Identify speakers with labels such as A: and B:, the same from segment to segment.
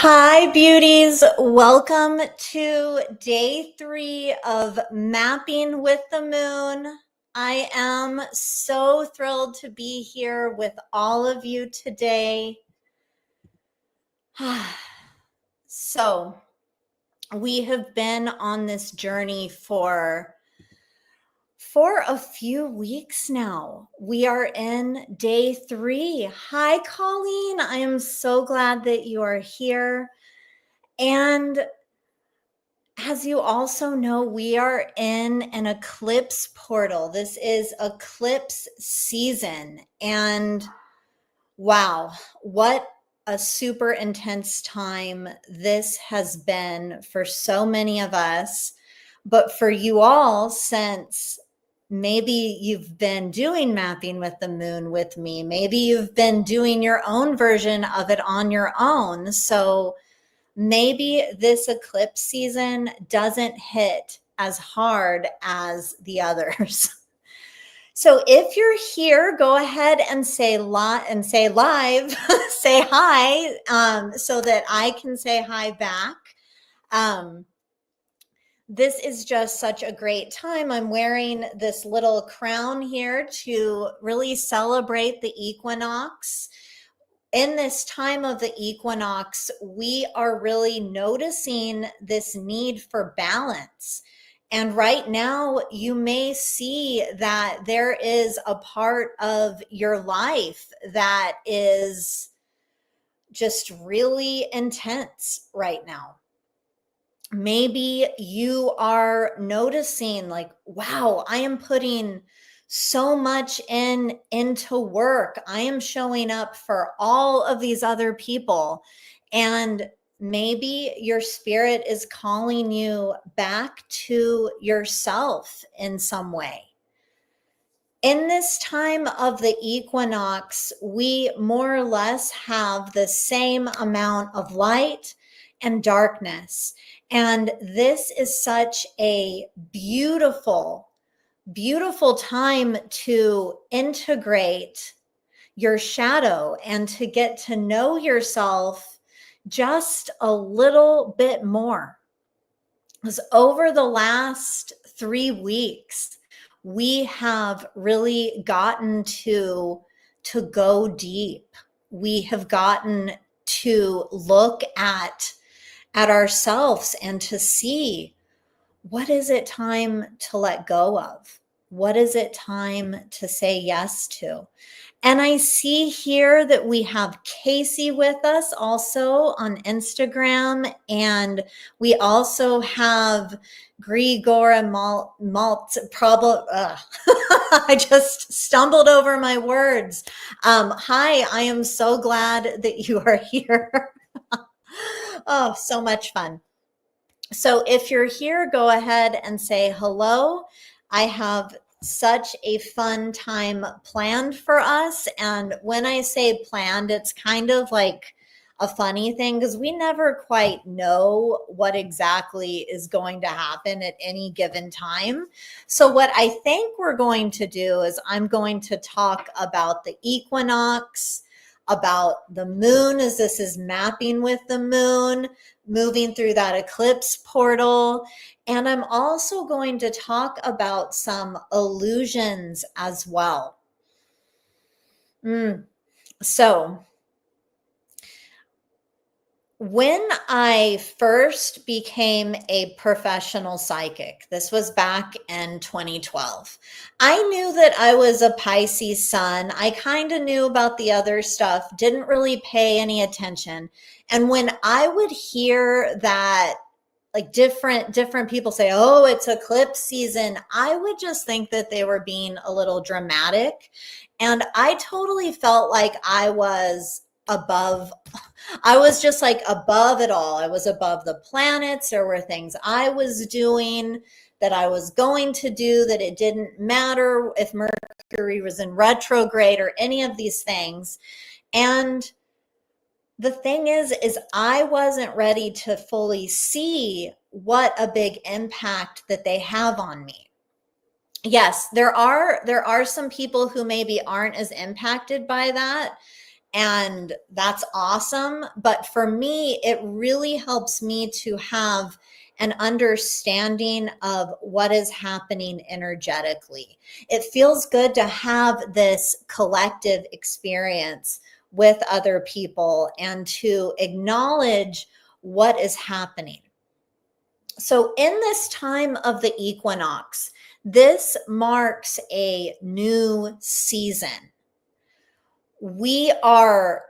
A: Hi, beauties. Welcome to day 3 of Mapping with the Moon. I am so thrilled to be here with all of you today. So, we have been on this journey for a few weeks now. We are in day 3. Hi, Colleen. I am so glad that you are here. And as you also know, we are in an eclipse portal. This is eclipse season. And wow, what a super intense time this has been for so many of us. But for you all, since maybe you've been doing mapping with the moon with me, maybe you've been doing your own version of it on your own. So maybe this eclipse season doesn't hit as hard as the others. So if you're here, go ahead and say live, say hi, so that I can say hi back. This is just such a great time. I'm wearing this little crown here to really celebrate the equinox. In this time of the equinox, we are really noticing this need for balance. And right now, you may see that there is a part of your life that is just really intense right now. Maybe you are noticing like, wow, I am putting so much into work. I am showing up for all of these other people. And maybe your spirit is calling you back to yourself in some way. In this time of the equinox, we more or less have the same amount of light and darkness. And this is such a beautiful, beautiful time to integrate your shadow and to get to know yourself just a little bit more. Because over the last 3 weeks, we have really gotten to go deep. We have gotten to look at ourselves and to see, what is it time to let go of? What is it time to say yes to? And I see here that we have Casey with us also on Instagram. And we also have Grigora Malt. I just stumbled over my words. Hi, I am so glad that you are here. Oh, so much fun. So if you're here, go ahead and say hello. I have such a fun time planned for us. And when I say planned, it's kind of like a funny thing because we never quite know what exactly is going to happen at any given time. So what I think we're going to do is I'm going to talk about the equinox, about the moon, as this is mapping with the moon, moving through that eclipse portal. And I'm also going to talk about some illusions as well. So when I first became a professional psychic, this was back in 2012, I knew that I was a Pisces sun. I kind of knew about the other stuff, didn't really pay any attention. And when I would hear that like different people say, oh, it's eclipse season, I would just think that they were being a little dramatic. And I totally felt like I was just like above it all. I was above the planets. There were things I was doing that I was going to do, that it didn't matter if Mercury was in retrograde or any of these things. And the thing is I wasn't ready to fully see what a big impact that they have on me. Yes, there are some people who maybe aren't as impacted by that. and that's awesome. But for me, it really helps me to have an understanding of what is happening energetically. It feels good to have this collective experience with other people and to acknowledge what is happening. So in this time of the equinox, this marks a new season. We are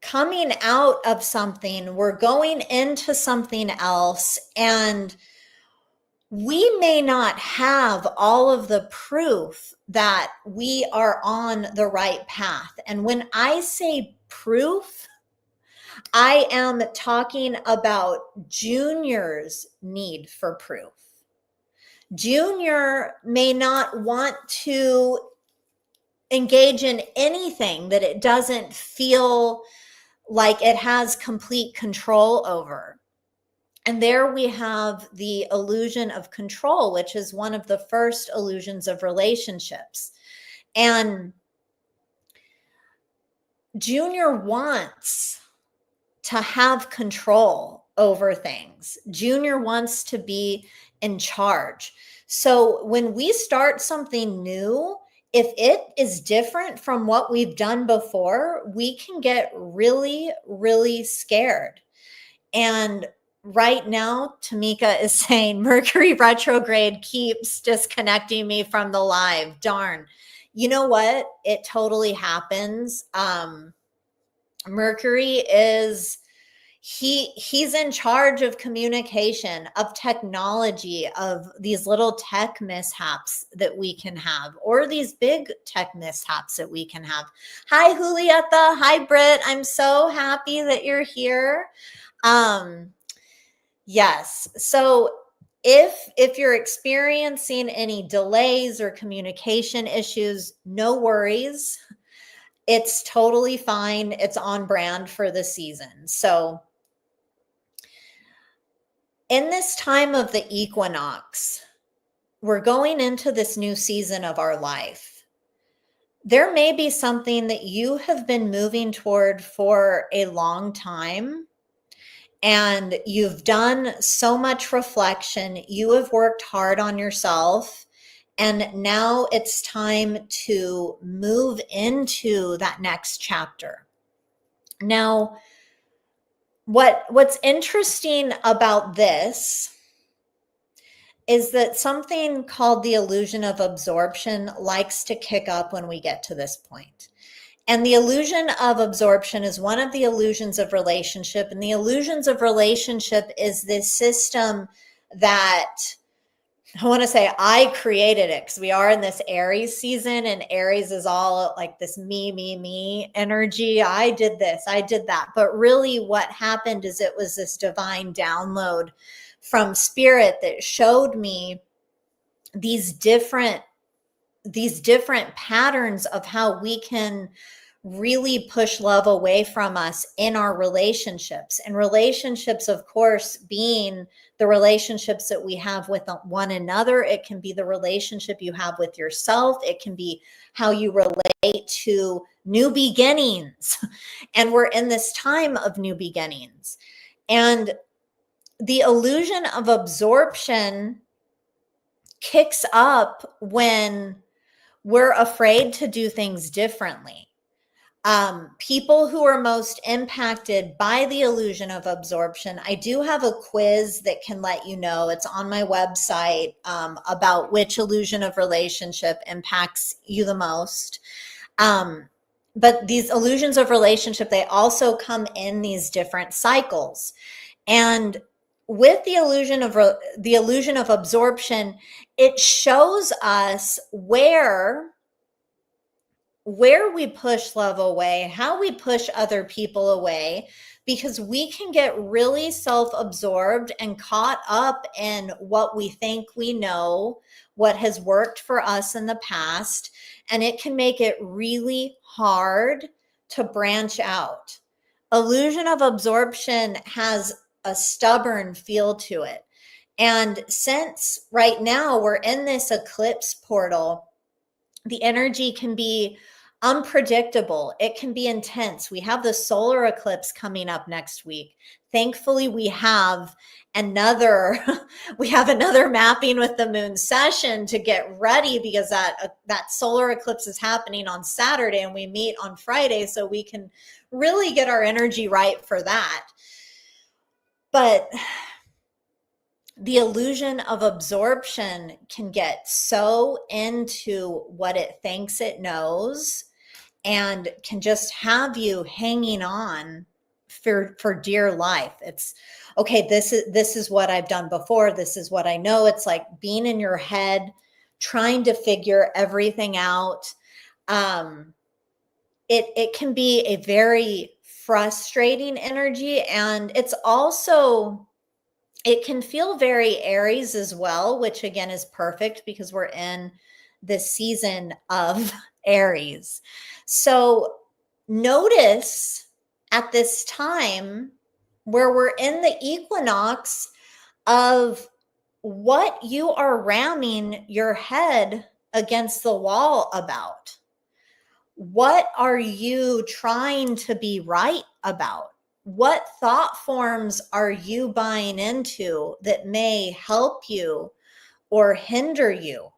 A: coming out of something, we're going into something else, and we may not have all of the proof that we are on the right path. And when I say proof, I am talking about Junior's need for proof. Junior may not want to engage in anything that it doesn't feel like it has complete control over. And there we have the illusion of control, which is one of the first illusions of relationships. And Junior wants to have control over things. Junior wants to be in charge. So when we start something new, if it is different from what we've done before, we can get really, really scared. And right now, Tamika is saying Mercury retrograde keeps disconnecting me from the live. Darn. You know what? It totally happens. Mercury is he's in charge of communication, of technology, of these little tech mishaps that we can have, or these big tech mishaps that we can have. Hi, Julieta. Hi, Britt. I'm so happy that you're here. Yes. So if you're experiencing any delays or communication issues, no worries. It's totally fine. It's on brand for the season. So in this time of the equinox, we're going into this new season of our life. There may be something that you have been moving toward for a long time, and you've done so much reflection. You have worked hard on yourself, and now it's time to move into that next chapter. Now, what's interesting about this is that something called the illusion of absorption likes to kick up when we get to this point. And the illusion of absorption is one of the illusions of relationship. And the illusions of relationship is this system that I want to say I created it, because we are in this Aries season, and Aries is all like this me energy. I did this, I did that. But really what happened is it was this divine download from spirit that showed me these different patterns of how we can really push love away from us in our relationships. And relationships, of course, being the relationships that we have with one another. It can be the relationship you have with yourself. It can be how you relate to new beginnings. And we're in this time of new beginnings. And the illusion of absorption kicks up when we're afraid to do things differently. People who are most impacted by the illusion of absorption, I do have a quiz that can let you know. It's on my website about which illusion of relationship impacts you the most. But these illusions of relationship, they also come in these different cycles. And with the illusion of absorption, it shows us where we push love away, how we push other people away, because we can get really self-absorbed and caught up in what we think we know, what has worked for us in the past, and it can make it really hard to branch out. Illusion of absorption has a stubborn feel to it. And since right now we're in this eclipse portal, the energy can be unpredictable. It can be intense. We have the solar eclipse coming up next week. Thankfully, we have another mapping with the moon session to get ready, because that solar eclipse is happening on Saturday and we meet on Friday, so we can really get our energy right for that. But the illusion of absorption can get so into what it thinks it knows and can just have you hanging on for dear life. It's okay, this is what I've done before, this is what I know. It's like being in your head trying to figure everything out. It can be a very frustrating energy, and it can feel very Aries as well, which again is perfect because we're in this season of Aries. So notice at this time where we're in the equinox of what you are ramming your head against the wall about. What are you trying to be right about? What thought forms are you buying into that may help you or hinder you?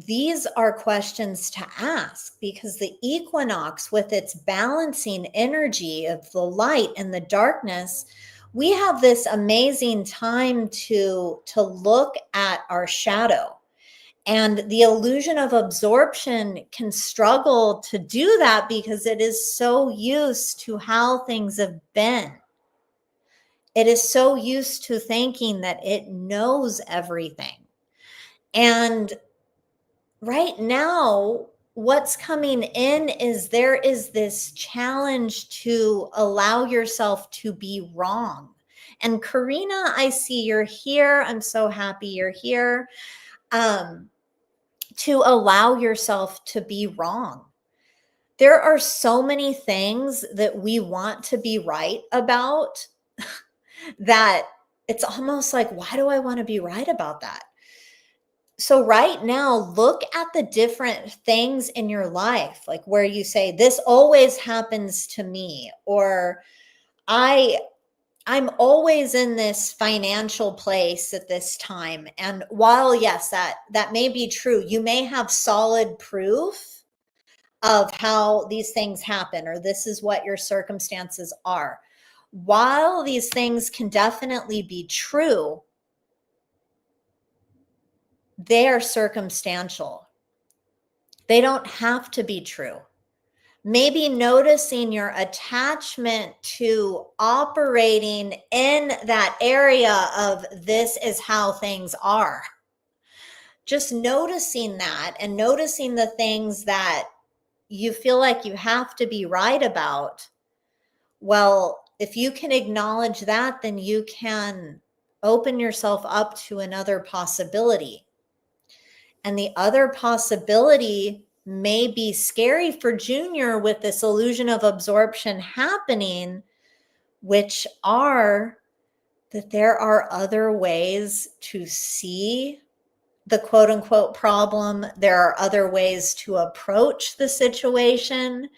A: These are questions to ask, because the equinox, with its balancing energy of the light and the darkness, we have this amazing time to look at our shadow. And the illusion of absorption can struggle to do that because it is so used to how things have been. It is so used to thinking that it knows everything. And right now, what's coming in is there is this challenge to allow yourself to be wrong. And Karina, I see you're here. I'm so happy you're here. To allow yourself to be wrong. There are so many things that we want to be right about that it's almost like, why do I want to be right about that? So right now, look at the different things in your life, like where you say, this always happens to me, or I'm always in this financial place at this time. And while, yes, that may be true, you may have solid proof of how these things happen, or this is what your circumstances are. While these things can definitely be true, they are circumstantial. They don't have to be true. Maybe noticing your attachment to operating in that area of this is how things are. Just noticing that, and noticing the things that you feel like you have to be right about. Well, if you can acknowledge that, then you can open yourself up to another possibility. And the other possibility may be scary for Junior with this illusion of absorption happening, which are that there are other ways to see the quote unquote problem. There are other ways to approach the situation.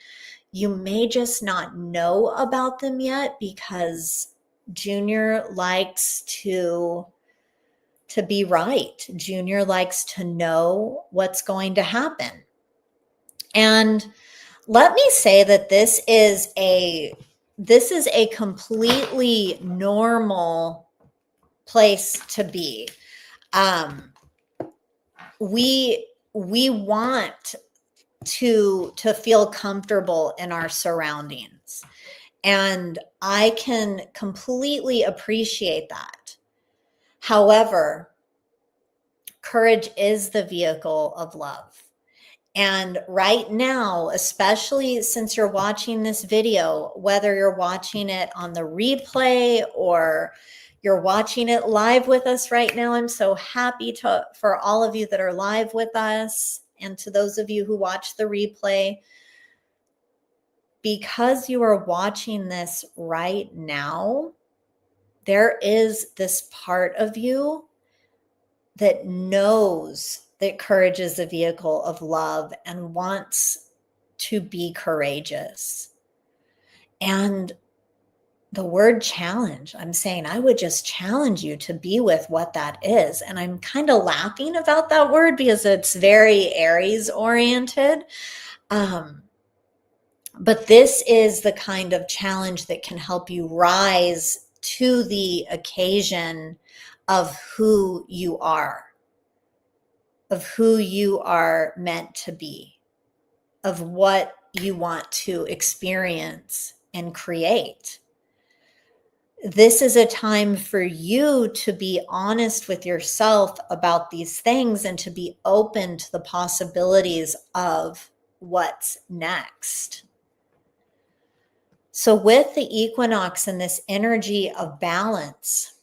A: You may just not know about them yet because Junior likes to be right. Junior likes to know what's going to happen. And let me say that this is a completely normal place to be. We want to feel comfortable in our surroundings, and I can completely appreciate that. However, courage is the vehicle of love. And right now, especially since you're watching this video, whether you're watching it on the replay or you're watching it live with us right now, I'm so happy for all of you that are live with us, and to those of you who watch the replay. Because you are watching this right now, there is this part of you that knows that courage is a vehicle of love and wants to be courageous. And the word challenge, I'm saying I would just challenge you to be with what that is. And I'm kind of laughing about that word because it's very Aries oriented. But this is the kind of challenge that can help you rise to the occasion of who you are meant to be, of what you want to experience and create. This is a time for you to be honest with yourself about these things and to be open to the possibilities of what's next. So with the equinox and this energy of balance,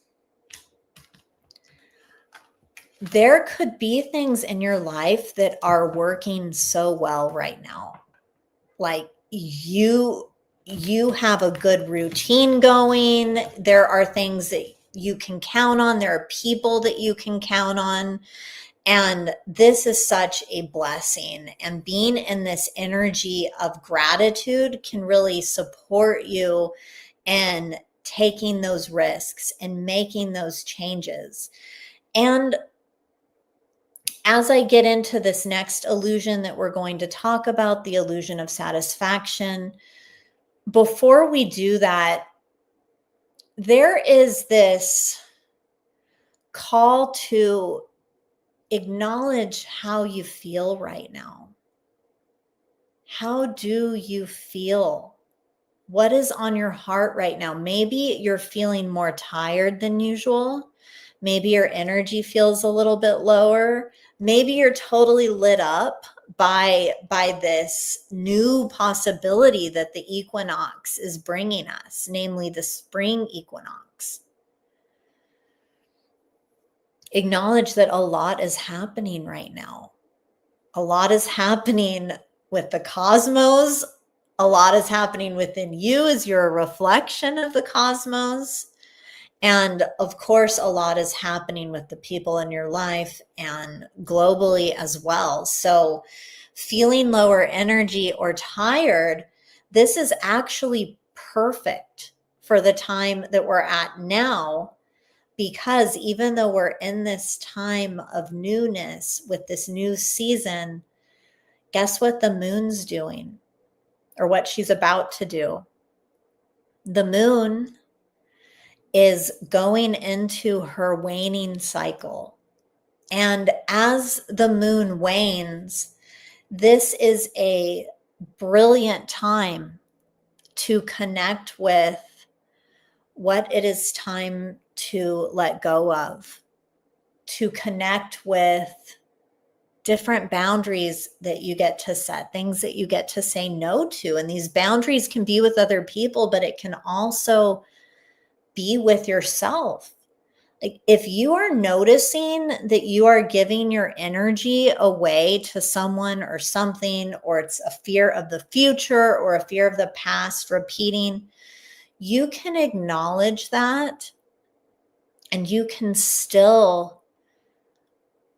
A: there could be things in your life that are working so well right now. Like you have a good routine going. There are things that you can count on. There are people that you can count on. And this is such a blessing. And being in this energy of gratitude can really support you in taking those risks and making those changes. And as I get into this next illusion that we're going to talk about, the illusion of satisfaction, before we do that, there is this call to acknowledge how you feel right now. How do you feel? What is on your heart right now? Maybe you're feeling more tired than usual. Maybe your energy feels a little bit lower. Maybe you're totally lit up by this new possibility that the equinox is bringing us, namely the spring equinox. Acknowledge that a lot is happening right now. A lot is happening with the cosmos. A lot is happening within you as you're a reflection of the cosmos. And of course, a lot is happening with the people in your life and globally as well. So feeling lower energy or tired, this is actually perfect for the time that we're at now, because even though we're in this time of newness with this new season, guess what the moon's doing, or what she's about to do? The moon is going into her waning cycle. And as the moon wanes, this is a brilliant time to connect with what it is time to let go of, to connect with different boundaries that you get to set, things that you get to say no to. And these boundaries can be with other people, but it can also be with yourself. Like if you are noticing that you are giving your energy away to someone or something, or it's a fear of the future or a fear of the past repeating, you can acknowledge that and you can still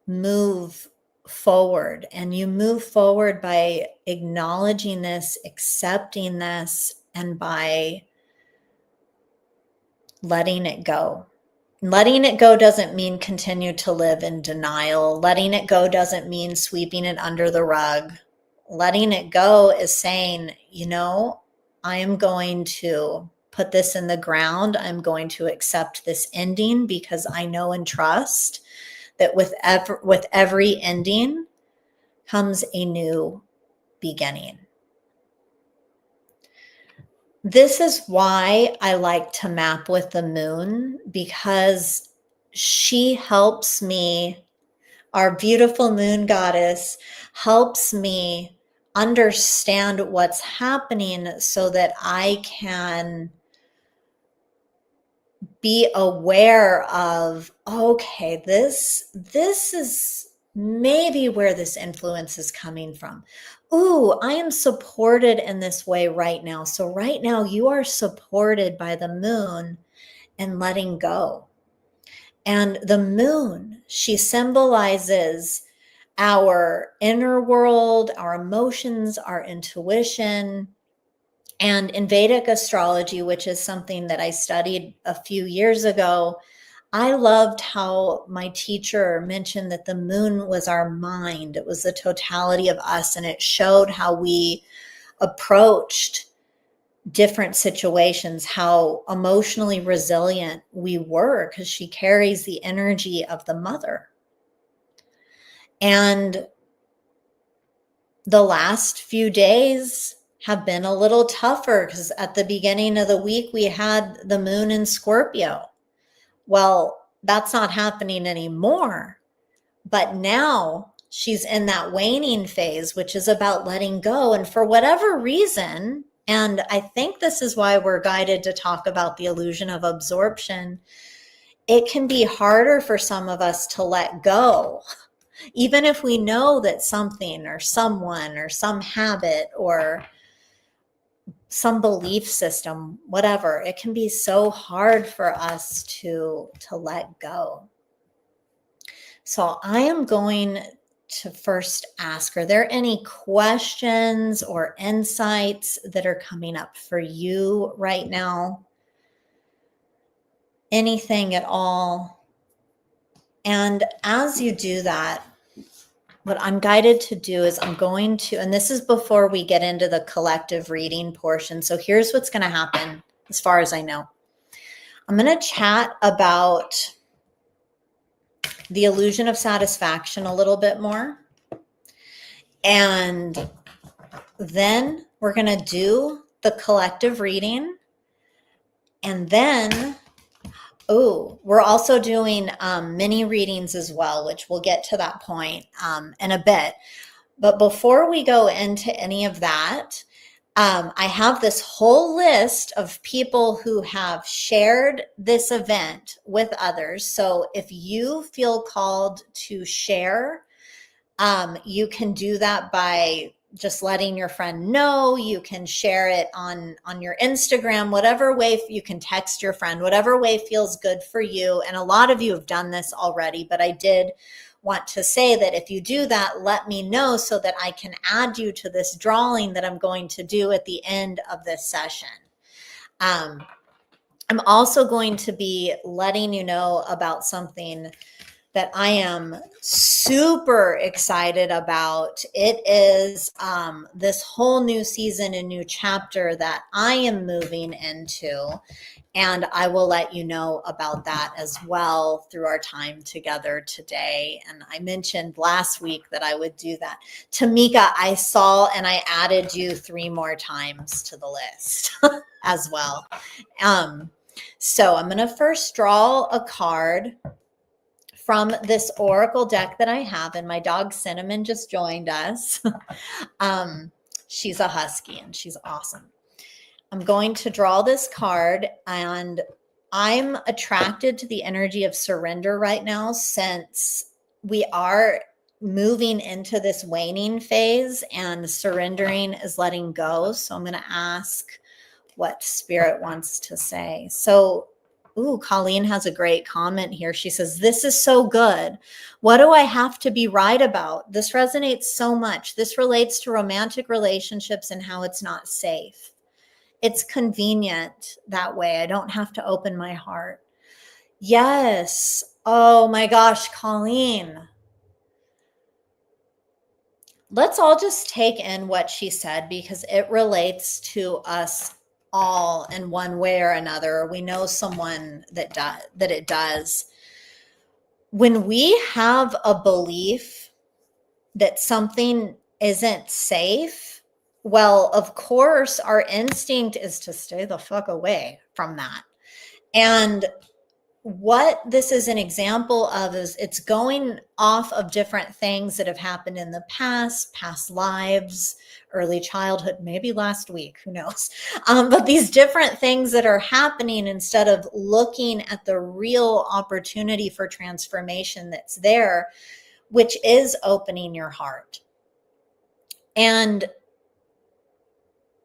A: move forward. And you move forward by acknowledging this, accepting this, and by letting it go. Letting it go doesn't mean continue to live in denial. Letting it go doesn't mean sweeping it under the rug. Letting it go is saying, I am going to put this in the ground. I'm going to accept this ending because I know and trust that with every ending comes a new beginning. This is why I like to map with the moon, because she helps me, our beautiful moon goddess helps me understand what's happening so that I can be aware of, okay, this is maybe where this influence is coming from. Ooh, I am supported in this way right now. So right now you are supported by the moon and letting go. And the moon, she symbolizes our inner world, our emotions, our intuition. And in Vedic astrology, which is something that I studied a few years ago, I loved how my teacher mentioned that the moon was our mind. It was the totality of us, and it showed how we approached different situations, how emotionally resilient we were, because she carries the energy of the mother. And the last few days have been a little tougher because at the beginning of the week, we had the moon in Scorpio. Well, that's not happening anymore. But now she's in that waning phase, which is about letting go. And for whatever reason, and I think this is why we're guided to talk about the illusion of absorption, it can be harder for some of us to let go. Even if we know that something or someone or some habit or some belief system, whatever, it can be so hard for us to let go. So I am going to first ask, are there any questions or insights that are coming up for you right now? Anything at all? And as you do that, what I'm guided to do is I'm going to, and this is before we get into the collective reading portion. So here's what's going to happen as far as I know. I'm going to chat about the illusion of satisfaction a little bit more. And then we're going to do the collective reading. And then, we're also doing mini readings as well, which we'll get to that point in a bit. But before we go into any of that, I have this whole list of people who have shared this event with others. So if you feel called to share, you can do that by just letting your friend know. You can share it on your Instagram, whatever way. You can text your friend, whatever way feels good for you. And a lot of you have done this already, but I did want to say that if you do that, let me know so that I can add you to this drawing that I'm going to do at the end of this session. I'm also going to be letting you know about something that I am super excited about. It is this whole new season and new chapter that I am moving into. And I will let you know about that as well through our time together today. And I mentioned last week that I would do that. Tamika, I saw and I added you 3 more times to the list as well. So I'm going to first draw a card from this oracle deck that I have, and my dog Cinnamon just joined us. She's a husky and she's awesome. I'm going to draw this card, and I'm attracted to the energy of surrender right now since we are moving into this waning phase, and surrendering is letting go. So I'm going to ask what Spirit wants to say. So Colleen has a great comment here. She says, this is so good. What do I have to be right about? This resonates so much. This relates to romantic relationships and how it's not safe. It's convenient that way. I don't have to open my heart. Yes. Oh my gosh, Colleen. Let's all just take in what she said because it relates to us all in one way or another. We know someone that it does. When we have a belief that something isn't safe, well, of course, our instinct is to stay the fuck away from that. And what this is an example of is it's going off of different things that have happened in the past lives, early childhood, maybe last week, who knows? But these different things that are happening instead of looking at the real opportunity for transformation that's there, which is opening your heart. And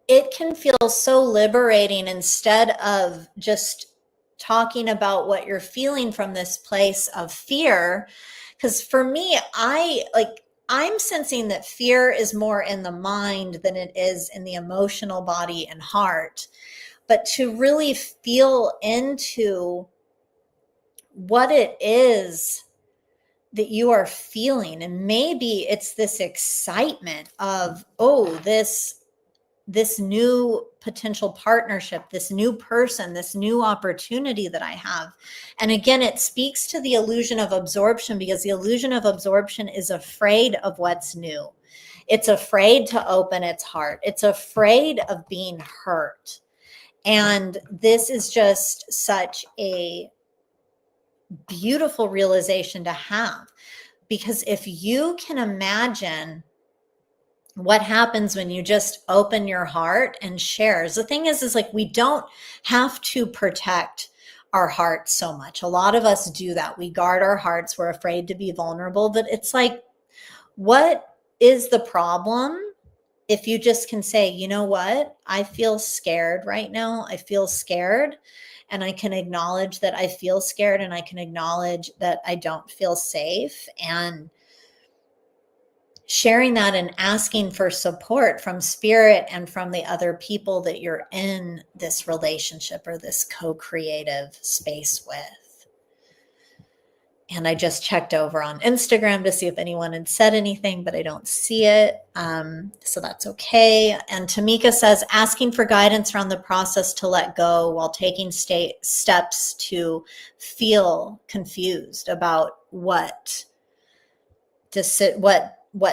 A: it can feel so liberating instead of just talking about what you're feeling from this place of fear. Because for me, I'm sensing that fear is more in the mind than it is in the emotional body and heart. But to really feel into what it is that you are feeling. And maybe it's this excitement of, oh, this new potential partnership, this new person, this new opportunity that I have. And again, it speaks to the illusion of absorption, because the illusion of absorption is afraid of what's new. It's afraid to open its heart. It's afraid of being hurt. And this is just such a beautiful realization to have, because if you can imagine what happens when you just open your heart and shares. The thing is like, we don't have to protect our hearts so much. A lot of us do that. We guard our hearts. We're afraid to be vulnerable, but it's like, what is the problem if you just can say, you know what? I feel scared right now. I feel scared. And I can acknowledge that I feel scared, and I can acknowledge that I don't feel safe, and sharing that and asking for support from spirit and from the other people that you're in this relationship or this co-creative space with. And I just checked over on Instagram to see if anyone had said anything, but I don't see it. So that's okay. And Tamika says, asking for guidance around the process to let go while taking steps to feel confused about what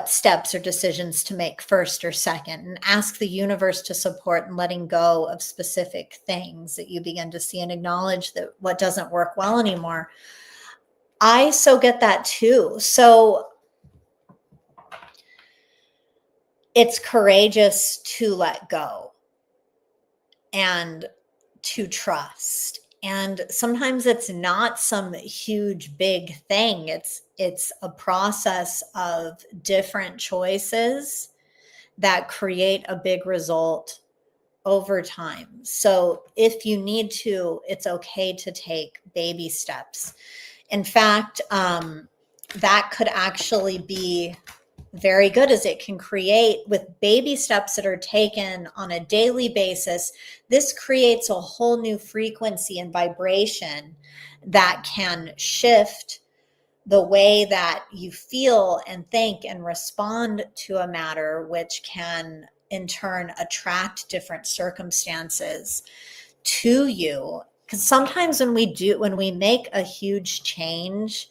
A: steps or decisions to make first or second, and ask the universe to support in letting go of specific things that you begin to see, and acknowledge that what doesn't work well anymore. I so get that too. So it's courageous to let go and to trust. And sometimes it's not some huge, big thing. It's a process of different choices that create a big result over time. So if you need to, it's okay to take baby steps. In fact, that could actually be very good, as it can create, with baby steps that are taken on a daily basis. This creates a whole new frequency and vibration that can shift the way that you feel and think and respond to a matter, which can in turn attract different circumstances to you. Because sometimes when we make a huge change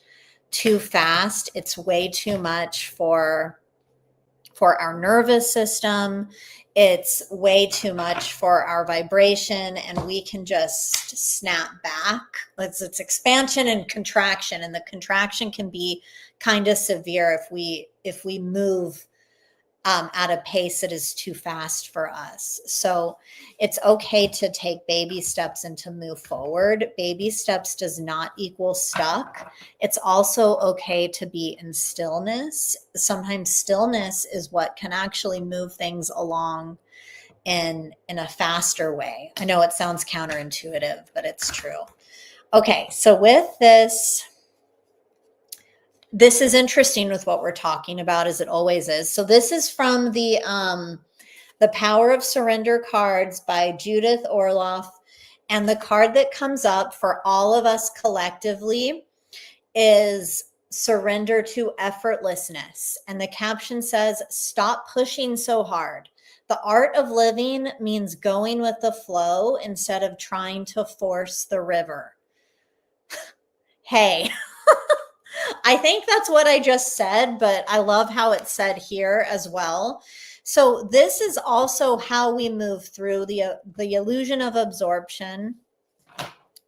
A: too fast, it's way too much for our nervous system. It's way too much for our vibration, and we can just snap back. It's expansion and contraction, and the contraction can be kind of severe if we move at a pace that is too fast for us. So it's okay to take baby steps and to move forward. Baby steps does not equal stuck. It's also okay to be in stillness. Sometimes stillness is what can actually move things along in a faster way. I know it sounds counterintuitive, but it's true. Okay, so with this is interesting with what we're talking about, as it always is. So this is from the Power of Surrender cards by Judith Orloff. And the card that comes up for all of us collectively is surrender to effortlessness. And the caption says, stop pushing so hard. The art of living means going with the flow instead of trying to force the river. Hey. I think that's what I just said, but I love how it's said here as well. So this is also how we move through the illusion of absorption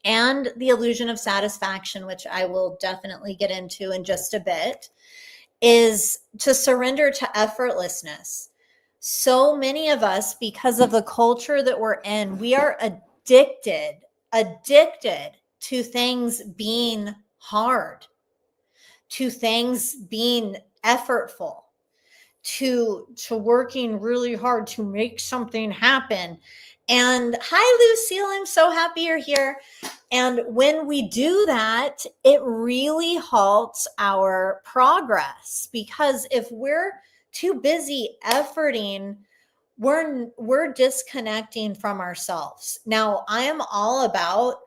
A: and the illusion of satisfaction, which I will definitely get into in just a bit, is to surrender to effortlessness. So many of us, because of the culture that we're in, we are addicted to things being hard, to things being effortful, to working really hard to make something happen. And hi, Lucille, I'm so happy you're here. And when we do that, it really halts our progress, because if we're too busy efforting, we're disconnecting from ourselves. Now, I am all about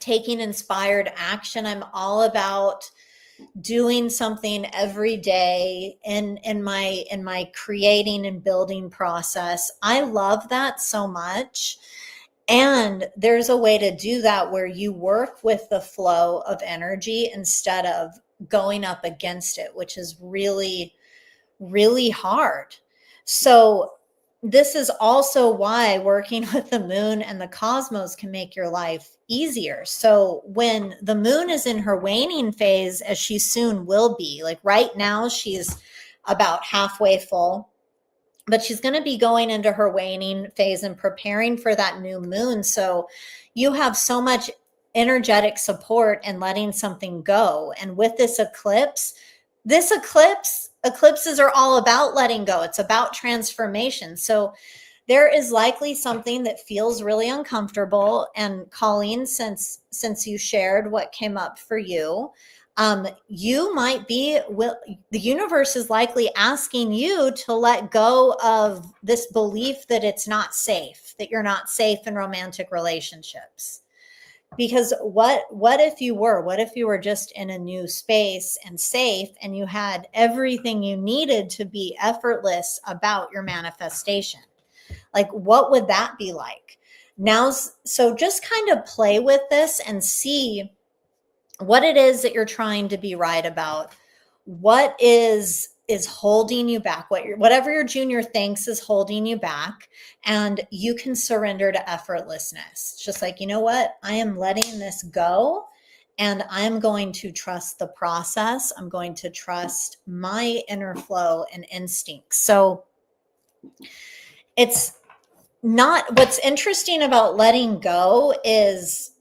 A: taking inspired action. I'm all about doing something every day in my creating and building process. I love that so much. And there's a way to do that where you work with the flow of energy instead of going up against it, which is really, really hard. So this is also why working with the moon and the cosmos can make your life easier. So when the moon is in her waning phase, as she soon will be, like right now, she's about halfway full, but she's going to be going into her waning phase and preparing for that new moon. So you have so much energetic support in letting something go. And with this eclipses are all about letting go. It's about transformation. So there is likely something that feels really uncomfortable. And Colleen, since you shared what came up for you, you might be, the universe is likely asking you to let go of this belief that it's not safe, that you're not safe in romantic relationships. Because what if you were just in a new space and safe, and you had everything you needed to be effortless about your manifestation? Like, what would that be like? Now, so just kind of play with this and see what it is that you're trying to be right about. What is holding you back? Whatever your junior thinks is holding you back, and you can surrender to effortlessness. It's just like, you know what? I am letting this go, and I'm going to trust the process. I'm going to trust my inner flow and instincts. So it's not, what's interesting about letting go is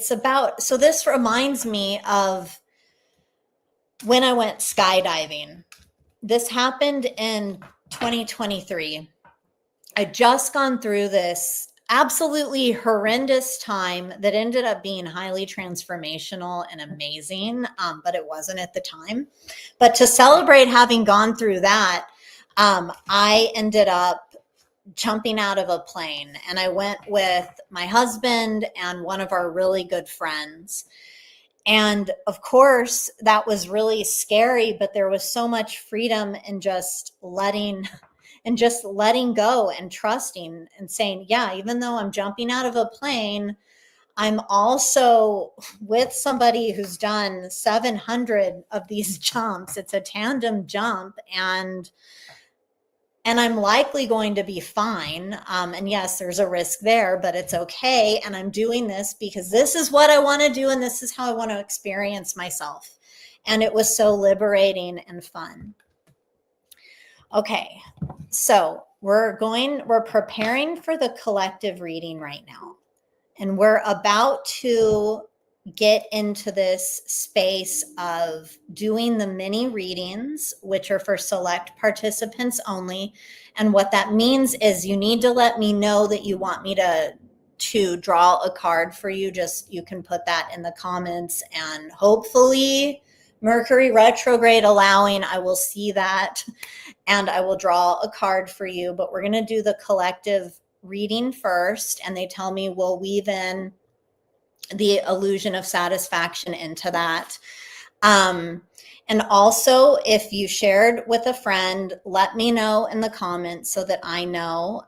A: so this reminds me of when I went skydiving. This happened in 2023. I'd just gone through this absolutely horrendous time that ended up being highly transformational and amazing, but it wasn't at the time. But to celebrate having gone through that, I ended up jumping out of a plane, and I went with my husband and one of our really good friends. And of course, that was really scary, but there was so much freedom in just letting go and trusting and saying, yeah, even though I'm jumping out of a plane, I'm also with somebody who's done 700 of these jumps. It's a tandem jump, and I'm likely going to be fine. And yes, there's a risk there, but it's okay. And I'm doing this because this is what I want to do, and this is how I want to experience myself. And it was so liberating and fun. Okay, so we're preparing for the collective reading right now. And we're about to get into this space of doing the mini readings, which are for select participants only. And what that means is you need to let me know that you want me to draw a card for you. Just, you can put that in the comments, and hopefully, Mercury retrograde allowing, I will see that and I will draw a card for you. But we're going to do the collective reading first, and they tell me we'll weave in the illusion of satisfaction into that. And also, if you shared with a friend, let me know in the comments so that I know.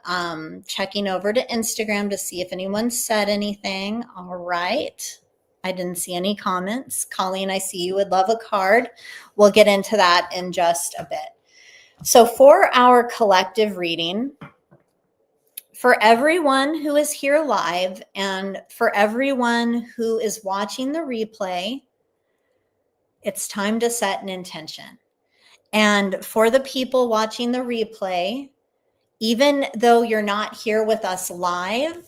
A: Checking over to Instagram to see if anyone said anything. All right. I didn't see any comments. Colleen, I see you would love a card. We'll get into that in just a bit. So for our collective reading, for everyone who is here live and for everyone who is watching the replay, it's time to set an intention. And for the people watching the replay, even though you're not here with us live,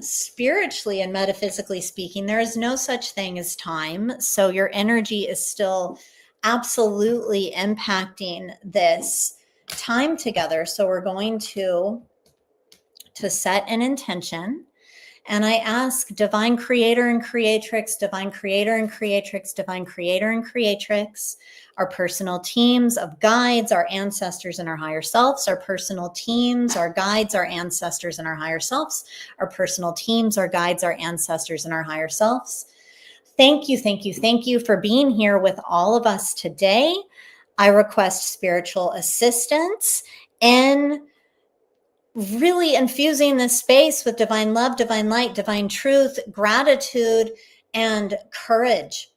A: spiritually and metaphysically speaking, there is no such thing as time. So your energy is still absolutely impacting this time together. So we're going to set an intention. And I ask divine creator and creatrix, divine creator and creatrix, divine creator and creatrix, our personal teams of guides, our ancestors and our higher selves, our personal teams, our guides, our ancestors and our higher selves, our personal teams, our guides, our ancestors and our higher selves. Thank you, thank you, thank you for being here with all of us today. I request spiritual assistance in really infusing this space with divine love, divine light, divine truth, gratitude, and courage.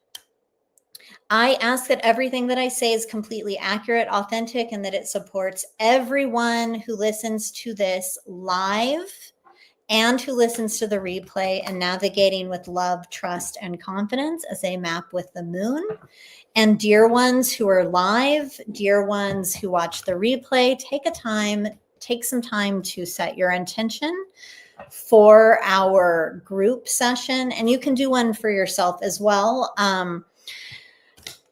A: I ask that everything that I say is completely accurate, authentic, and that it supports everyone who listens to this live and who listens to the replay and navigating with love, trust, and confidence as they map with the moon. And dear ones who are live, dear ones who watch the replay, take some time to set your intention for our group session. And you can do one for yourself as well.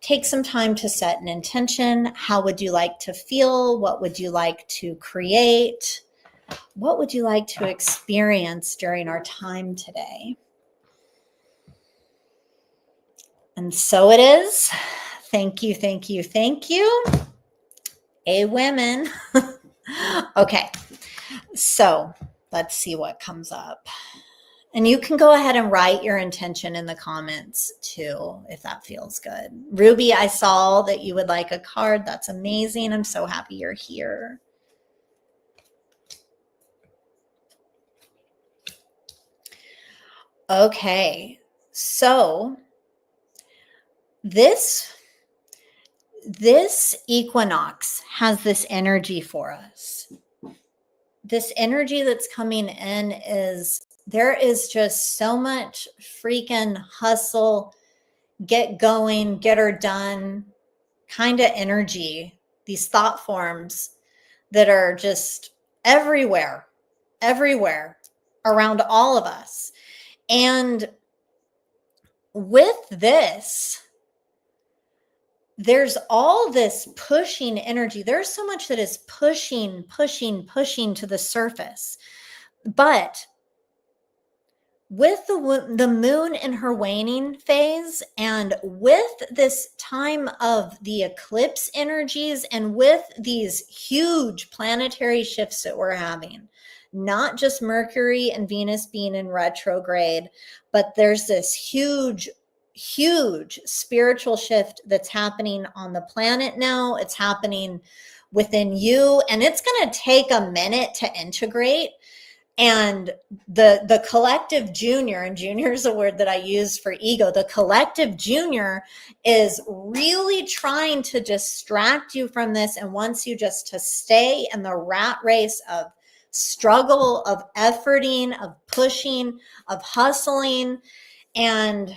A: Take some time to set an intention. How would you like to feel? What would you like to create? What would you like to experience during our time today? And so it is. Thank you, thank you, thank you. Women. Okay, so let's see what comes up. And you can go ahead and write your intention in the comments too, if that feels good. Ruby, I saw that you would like a card. That's amazing. I'm so happy you're here. Okay, so this equinox has this energy for us. This energy that's coming in is, there is just so much freaking hustle, get going, get her done kind of energy, these thought forms that are just everywhere around all of us. And with this, there's all this pushing energy. There's so much that is pushing to the surface. But with the moon in her waning phase, and with this time of the eclipse energies, and with these huge planetary shifts that we're having, not just Mercury and Venus being in retrograde, but there's this huge spiritual shift that's happening on the planet now. It's happening within you, and it's going to take a minute to integrate. And the collective junior, and junior is a word that I use for ego, the collective junior is really trying to distract you from this and wants you just to stay in the rat race of struggle, of efforting, of pushing, of hustling. And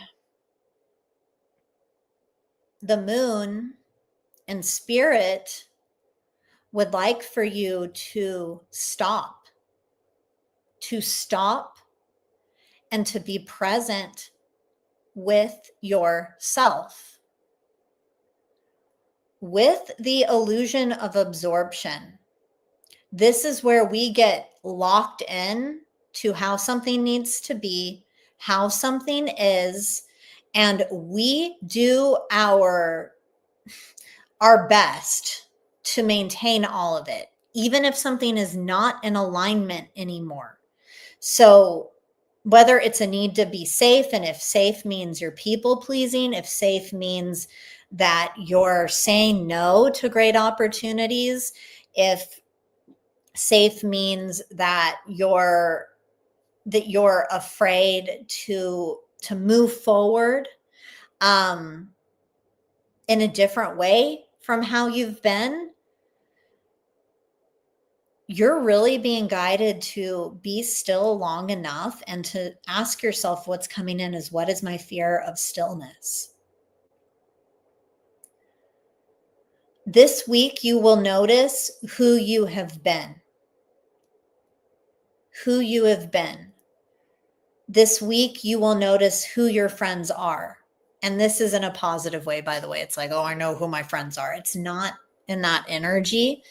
A: the moon and spirit would like for you to stop and to be present with yourself. With the illusion of absorption, this is where we get locked in to how something needs to be, how something is, and we do our best to maintain all of it, even if something is not in alignment anymore. So whether it's a need to be safe, and if safe means you're people pleasing, if safe means that you're saying no to great opportunities, if safe means that you're afraid to move forward in a different way from how you've been, you're really being guided to be still long enough and to ask yourself what's coming in is, what is my fear of stillness? This week, you will notice who you have been. Who you have been. This week, you will notice who your friends are. And this is in a positive way, by the way. It's like, oh, I know who my friends are. It's not in that energy.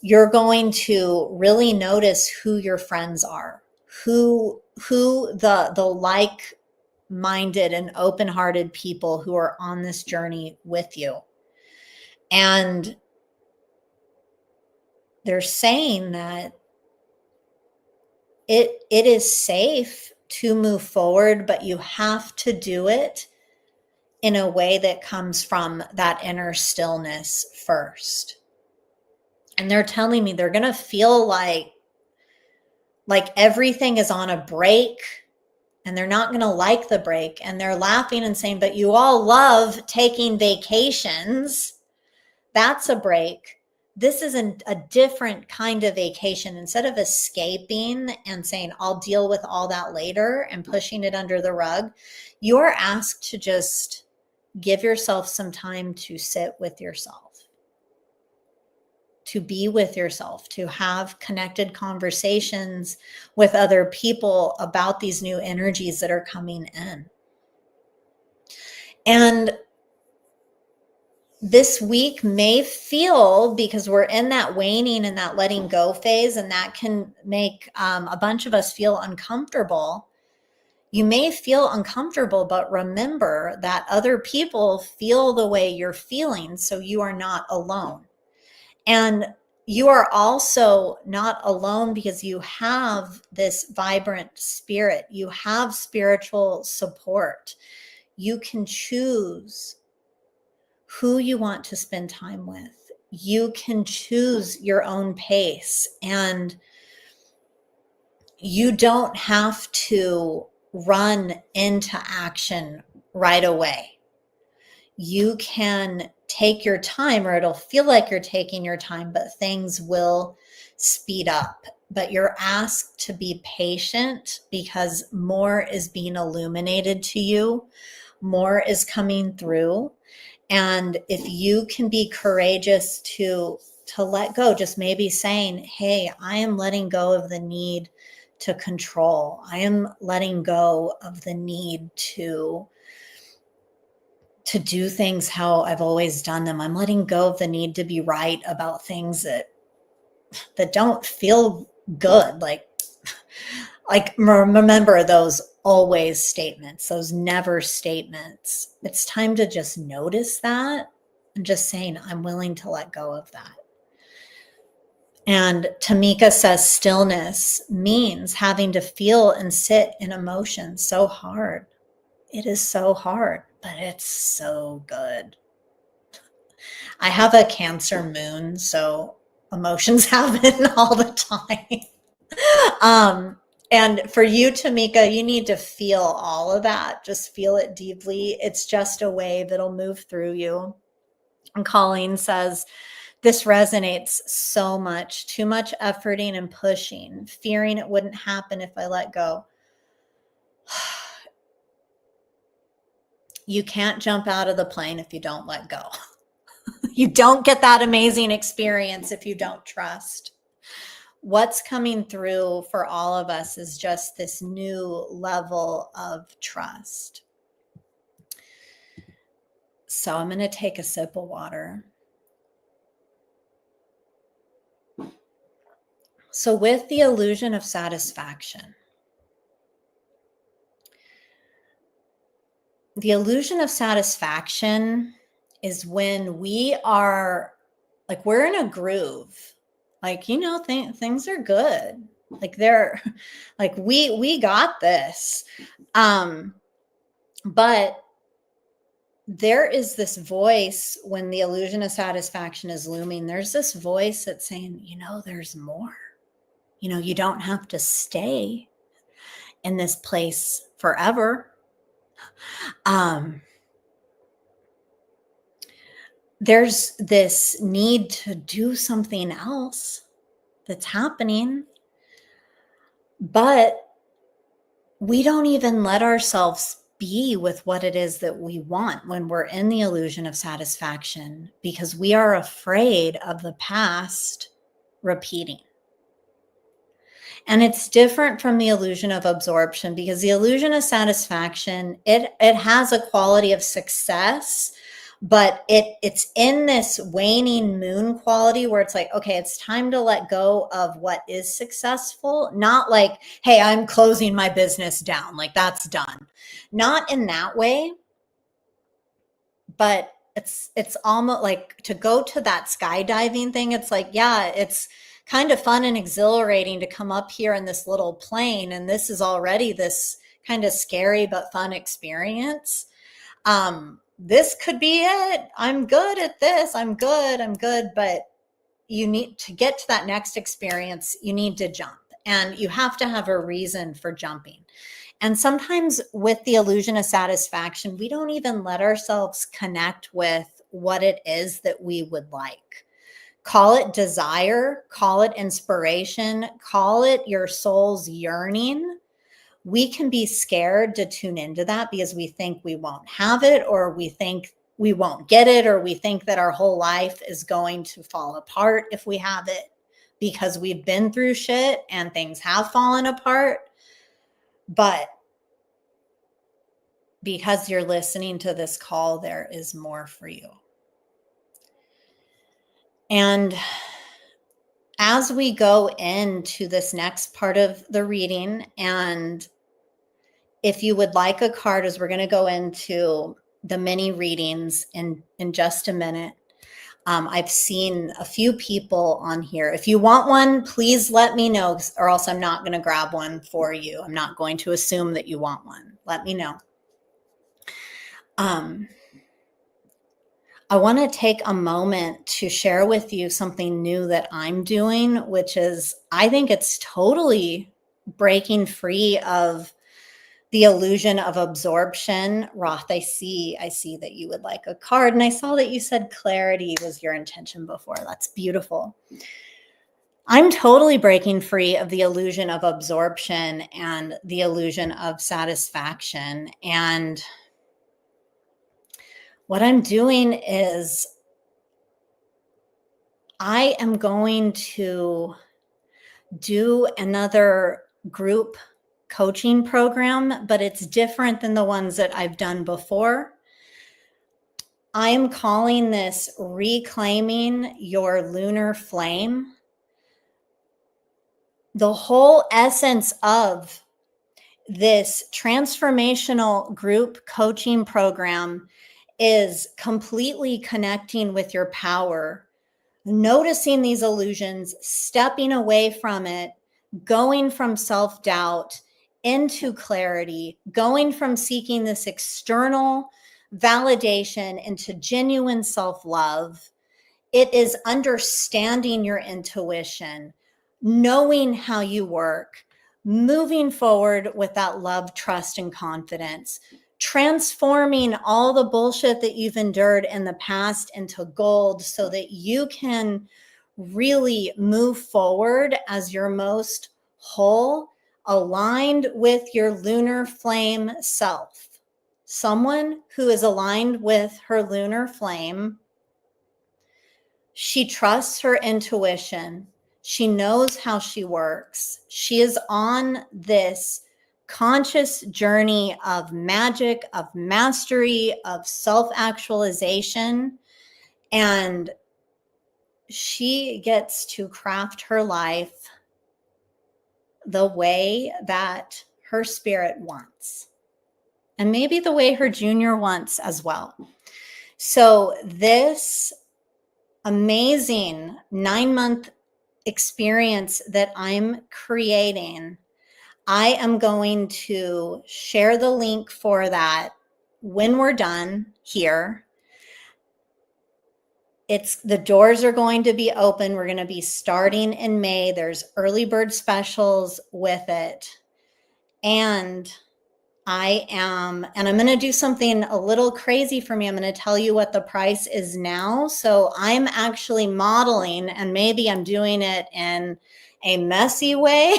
A: You're going to really notice who your friends are, who who the like-minded and open-hearted people who are on this journey with you. And they're saying that it is safe to move forward, but you have to do it in a way that comes from that inner stillness first. And they're telling me they're going to feel like everything is on a break, and they're not going to like the break. And they're laughing and saying, but you all love taking vacations. That's a break. This is a different kind of vacation. Instead of escaping and saying, I'll deal with all that later and pushing it under the rug, you are asked to just give yourself some time to sit with yourself, to be with yourself, to have connected conversations with other people about these new energies that are coming in. And this week may feel, because we're in that waning and that letting go phase, and that can make a bunch of us feel uncomfortable. You may feel uncomfortable, but remember that other people feel the way you're feeling, so you are not alone. And you are also not alone because you have this vibrant spirit. You have spiritual support. You can choose who you want to spend time with. You can choose your own pace, and you don't have to run into action right away. You can take your time, or it'll feel like you're taking your time, but things will speed up. But you're asked to be patient because more is being illuminated to you. More is coming through. And if you can be courageous to let go, just maybe saying, hey, I am letting go of the need to control. I am letting go of the need to do things how I've always done them. I'm letting go of the need to be right about things that don't feel good. Like remember those always statements, those never statements. It's time to just notice that and just saying, I'm willing to let go of that. And Tamika says stillness means having to feel and sit in emotion so hard. It is so hard, but it's so good. I have a Cancer moon, so emotions happen all the time. And for you, Tamika, you need to feel all of that. Just feel it deeply. It's just a wave. It'll move through you. And Colleen says, this resonates so much. Too much efforting and pushing, fearing it wouldn't happen if I let go. You can't jump out of the plane if you don't let go. You don't get that amazing experience if you don't trust. What's coming through for all of us is just this new level of trust. So I'm going to take a sip of water. So with the illusion of satisfaction, the illusion of satisfaction is when we are like, we're in a groove. Like, you know, things are good. Like they're like, we got this. But there is this voice when the illusion of satisfaction is looming. There's this voice that's saying, you know, there's more. You know, you don't have to stay in this place forever. There's this need to do something else that's happening, but we don't even let ourselves be with what it is that we want when we're in the illusion of satisfaction, because we are afraid of the past repeating. And it's different from the illusion of absorption, because the illusion of satisfaction, it has a quality of success, but it's in this waning moon quality where it's like, okay, it's time to let go of what is successful. Not like, hey, I'm closing my business down, like that's done. Not in that way, but it's almost like to go to that skydiving thing. It's like, yeah, it's kind of fun and exhilarating to come up here in this little plane, and this is already this kind of scary but fun experience. This could be it. I'm good at this. I'm good. But you need to get to that next experience. You need to jump, and you have to have a reason for jumping. And sometimes with the illusion of satisfaction, we don't even let ourselves connect with what it is that we would like. Call it desire, call it inspiration, call it your soul's yearning. We can be scared to tune into that because we think we won't have it, or we think we won't get it, or we think that our whole life is going to fall apart if we have it, because we've been through shit and things have fallen apart. But because you're listening to this call, there is more for you. And as we go into this next part of the reading, and if you would like a card, as we're going to go into the mini readings in just a minute. I've seen a few people on here. If you want one, please let me know, or else I'm not going to grab one for you. I'm not going to assume that you want one. Let me know. I want to take a moment to share with you something new that I'm doing, which is, I think it's totally breaking free of the illusion of absorption. Roth, I see that you would like a card, and I saw that you said clarity was your intention before. That's beautiful. I'm totally breaking free of the illusion of absorption and the illusion of satisfaction. And what I'm doing is I am going to do another group coaching program, but it's different than the ones that I've done before. I am calling this Reclaiming Your Lunar Flame. The whole essence of this transformational group coaching program is completely connecting with your power, noticing these illusions, stepping away from it, going from self-doubt into clarity, going from seeking this external validation into genuine self-love. It is understanding your intuition, knowing how you work, moving forward with that love, trust, and confidence, transforming all the bullshit that you've endured in the past into gold so that you can really move forward as your most whole, aligned with your lunar flame self. Someone who is aligned with her lunar flame, she trusts her intuition. She knows how she works. She is on this conscious journey of magic, of mastery, of self-actualization. And she gets to craft her life the way that her spirit wants. And maybe the way her junior wants as well. So this amazing 9-month experience that I'm creating, I am going to share the link for that when we're done here. The doors are going to be open. We're going to be starting in May. There's early bird specials with it. And I'm going to do something a little crazy for me. I'm going to tell you what the price is now. So I'm actually modeling, and maybe I'm doing it in a messy way.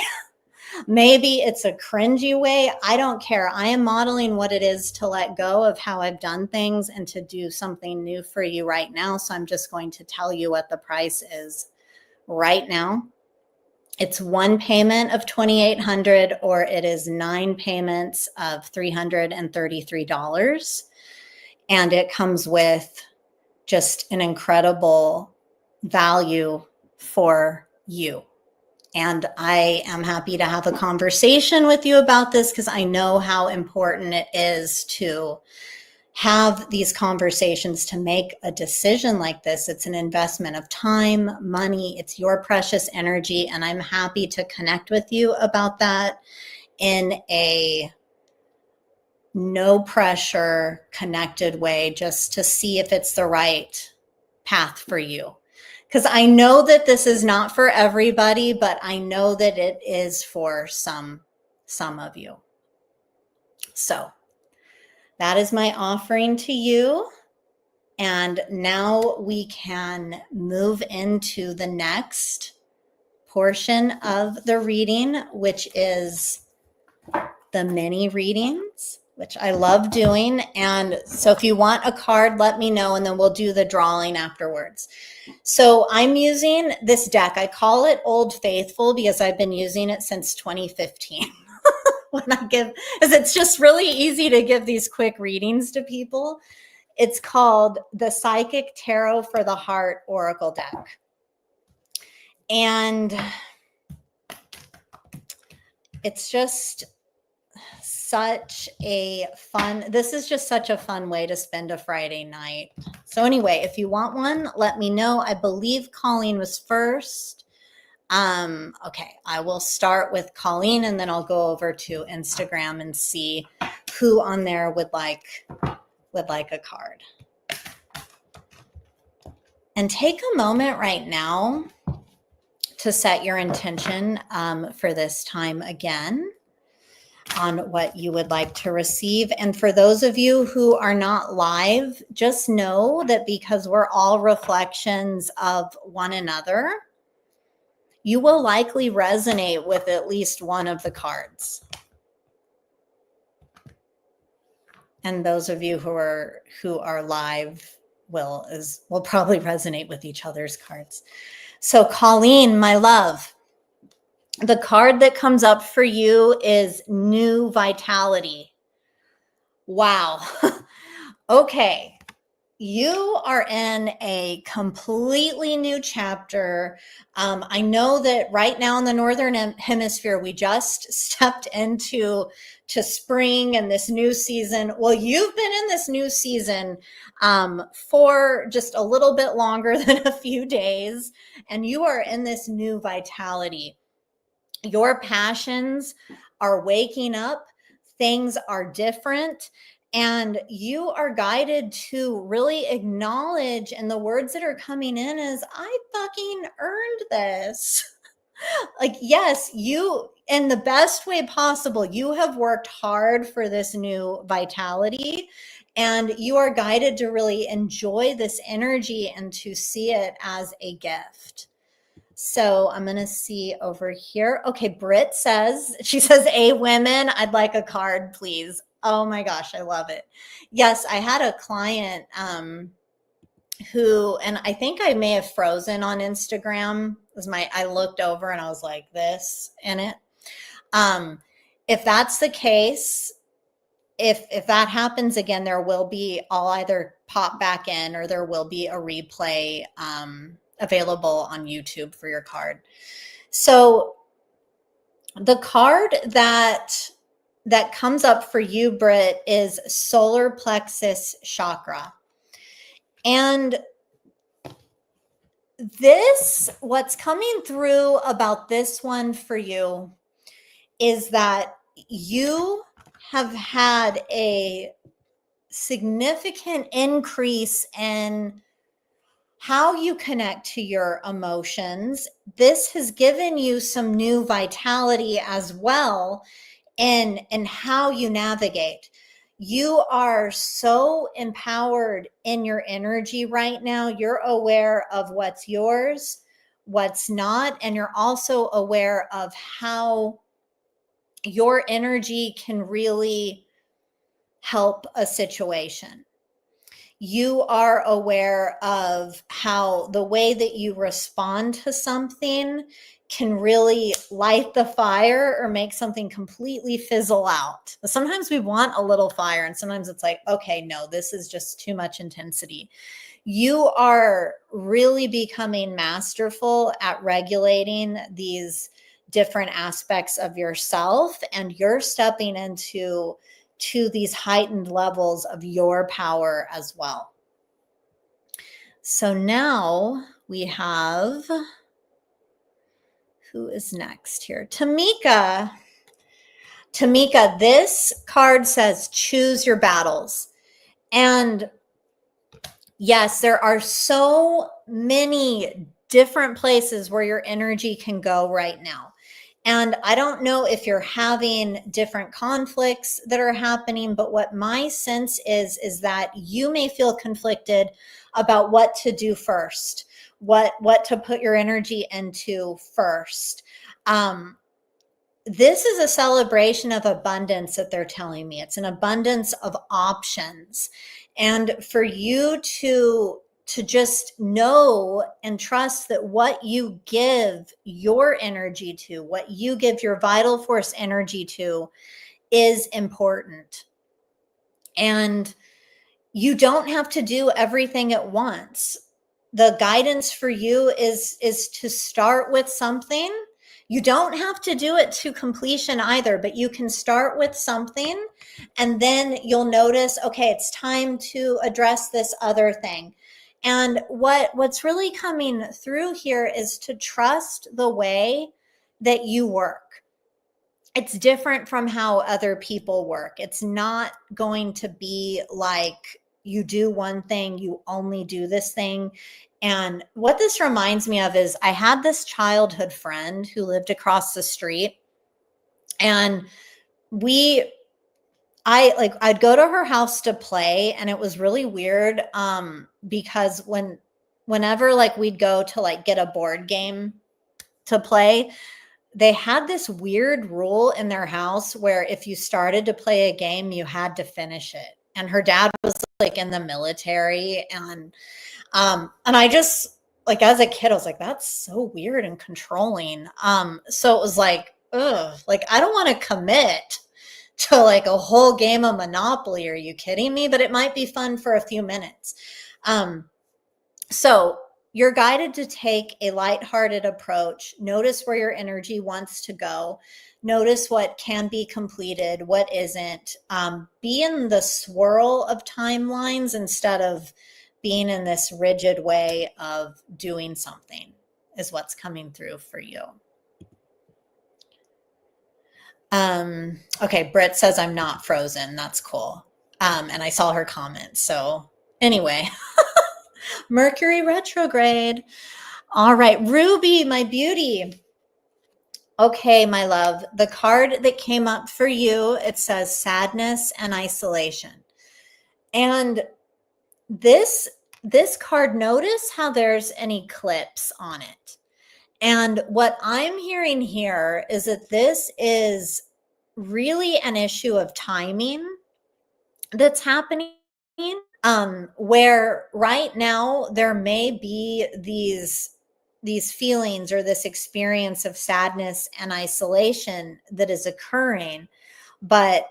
A: Maybe it's a cringy way. I don't care. I am modeling what it is to let go of how I've done things and to do something new for you right now. So I'm just going to tell you what the price is right now. It's one payment of $2,800, or it is 9 payments of $333. And it comes with just an incredible value for you. And I am happy to have a conversation with you about this because I know how important it is to have these conversations to make a decision like this. It's an investment of time, money, it's your precious energy. And I'm happy to connect with you about that in a no pressure, connected way, just to see if it's the right path for you. Because I know that this is not for everybody, but I know that it is for some of you. So that is my offering to you. And now we can move into the next portion of the reading, which is the mini readings, which I love doing. And so if you want a card, let me know, and then we'll do the drawing afterwards. So I'm using this deck. I call it Old Faithful because I've been using it since 2015. When I give, because it's just really easy to give these quick readings to people. It's called the Psychic Tarot for the Heart Oracle Deck. And it's just such a fun, this is just such a fun way to spend a Friday night. So anyway, if you want one, let me know. I believe Colleen was first. Okay, I will start with Colleen and then I'll go over to Instagram and see who on there would like a card. And take a moment right now to set your intention for this time again on what you would like to receive. And for those of you who are not live, just know that because we're all reflections of one another, you will likely resonate with at least one of the cards. And those of you who are live will probably resonate with each other's cards. So Colleen, my love, the card that comes up for you is New Vitality. Wow. Okay. You are in a completely new chapter. I know that right now in the Northern Hemisphere, we just stepped into spring and this new season. Well, you've been in this new season for just a little bit longer than a few days, and you are in this new vitality. Your passions are waking up. Things are different. And you are guided to really acknowledge, and the words that are coming in is, I fucking earned this. Like, yes, you, in the best way possible, you have worked hard for this new vitality, and you are guided to really enjoy this energy and to see it as a gift. So I'm going to see over here. Okay, Britt says, she says, "A women, I'd like a card, please." Oh my gosh, I love it. Yes, I had a client who, and I think I may have frozen on Instagram. I looked over and I was like this in it. If that's the case, if that happens again, there will be, I'll either pop back in or there will be a replay available on YouTube for your card. So the card that comes up for you, Britt, is solar plexus chakra. And what's coming through about this one for you is that you have had a significant increase in how you connect to your emotions. This has given you some new vitality as well in how you navigate. You are so empowered in your energy right now. You're aware of what's yours, what's not, and you're also aware of how your energy can really help a situation. you are aware of how the way that you respond to something can really light the fire or make something completely fizzle out. Sometimes we want a little fire, and sometimes it's like, okay, no, this is just too much intensity. You are really becoming masterful at regulating these different aspects of yourself, and you're stepping into these heightened levels of your power as well. So now we have, who is next here? Tamika. Tamika, this card says choose your battles. And yes, there are so many different places where your energy can go right now. And I don't know if you're having different conflicts that are happening, but what my sense is that you may feel conflicted about what to do first, what to put your energy into first. This is a celebration of abundance that they're telling me. It's an abundance of options. And for you to just know and trust that what you give your energy to, what you give your vital force energy to, is important. And you don't have to do everything at once. The guidance for you is to start with something. You don't have to do it to completion either, but you can start with something, and then you'll notice, okay, it's time to address this other thing. And what's really coming through here is to trust the way that you work. It's different from how other people work. It's not going to be like you do one thing, you only do this thing. And what this reminds me of is I had this childhood friend who lived across the street, and I'd go to her house to play, and it was really weird because whenever like we'd go to like get a board game to play, they had this weird rule in their house where if you started to play a game, you had to finish it. And her dad was like in the military, and I just, like, as a kid, I was like, that's so weird and controlling. So it was like, ugh, like I don't want to commit to like a whole game of Monopoly. Are you kidding me? But it might be fun for a few minutes. So you're guided to take a lighthearted approach. Notice where your energy wants to go. Notice what can be completed, what isn't. Be in the swirl of timelines instead of being in this rigid way of doing something, is what's coming through for you. Okay, Britt says I'm not frozen. That's cool. And I saw her comment. So anyway, Mercury retrograde. All right, Ruby, my beauty. Okay, my love, the card that came up for you, it says sadness and isolation. And this card, notice how there's an eclipse on it. And what I'm hearing here is that this is really an issue of timing that's happening, where right now there may be these feelings or this experience of sadness and isolation that is occurring, but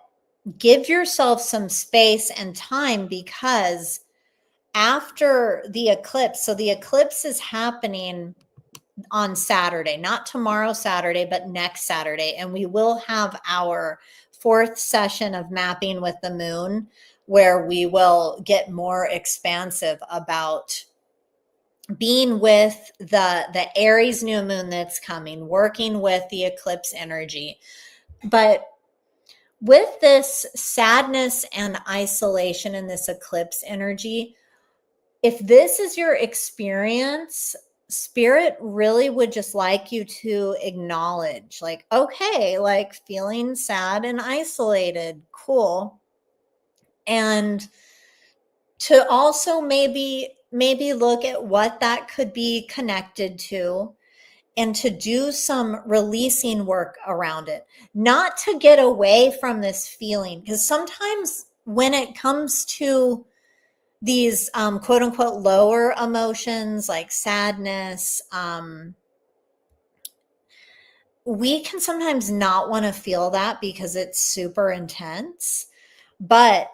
A: give yourself some space and time, because after the eclipse, so the eclipse is happening on Saturday, not tomorrow Saturday, but next Saturday. And we will have our 4th session of mapping with the moon, where we will get more expansive about being with the Aries new moon that's coming, working with the eclipse energy. But with this sadness and isolation and this eclipse energy, if this is your experience, Spirit really would just like you to acknowledge, like, okay, like feeling sad and isolated, cool. And to also maybe look at what that could be connected to, and to do some releasing work around it, not to get away from this feeling. Because sometimes when it comes to these quote unquote lower emotions like sadness, we can sometimes not want to feel that because it's super intense. But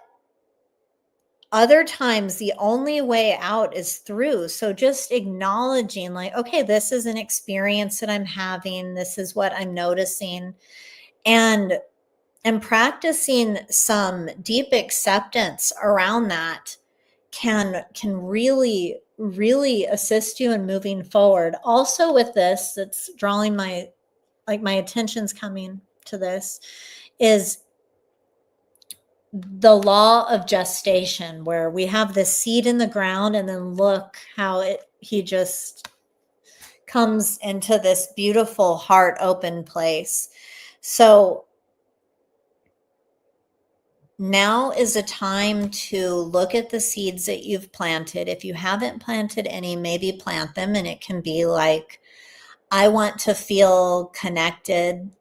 A: other times, the only way out is through. So just acknowledging, like, okay, this is an experience that I'm having. This is what I'm noticing. And practicing some deep acceptance around that can really assist you in moving forward. Also with this, that's drawing my attention's coming to this, is the law of gestation, where we have this seed in the ground and then look how he just comes into this beautiful heart open place. So now is a time to look at the seeds that you've planted. If you haven't planted any, maybe plant them. And it can be like, I want to feel connected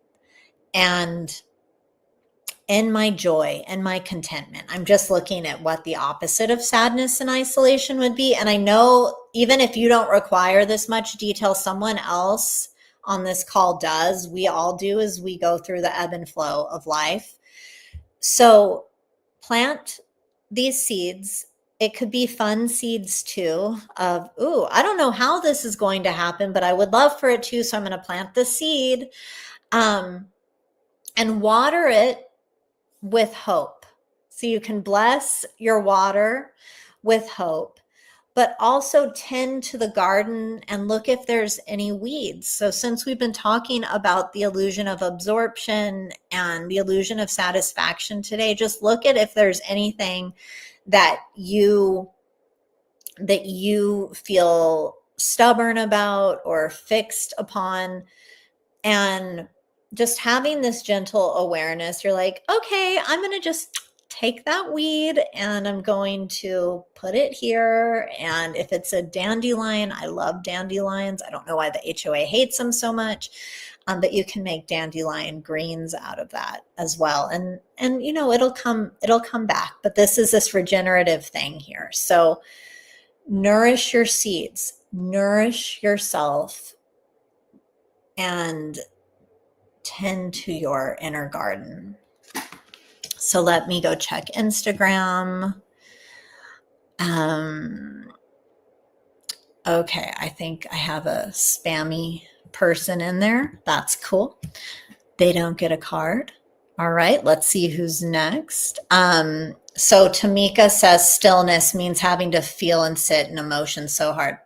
A: and in my joy and my contentment. I'm just looking at what the opposite of sadness and isolation would be. And I know even if you don't require this much detail, someone else on this call does. We all do as we go through the ebb and flow of life. So plant these seeds. It could be fun seeds too of, ooh, I don't know how this is going to happen, but I would love for it to. So I'm going to plant the seed and water it with hope. So you can bless your water with hope, but also tend to the garden and look if there's any weeds. So since we've been talking about the illusion of absorption and the illusion of satisfaction today, just look at if there's anything that you feel stubborn about or fixed upon. And just having this gentle awareness, you're like, okay, I'm going to just take that weed and I'm going to put it here. And if it's a dandelion, I love dandelions. I don't know why the HOA hates them so much, but you can make dandelion greens out of that as well. And you know, it'll come back. But this is this regenerative thing here. So nourish your seeds, nourish yourself, and tend to your inner garden. So let me go check Instagram. Okay, I think I have a spammy person in there. That's cool. They don't get a card. All right, let's see who's next. So Tamika says stillness means having to feel and sit in emotion so hard.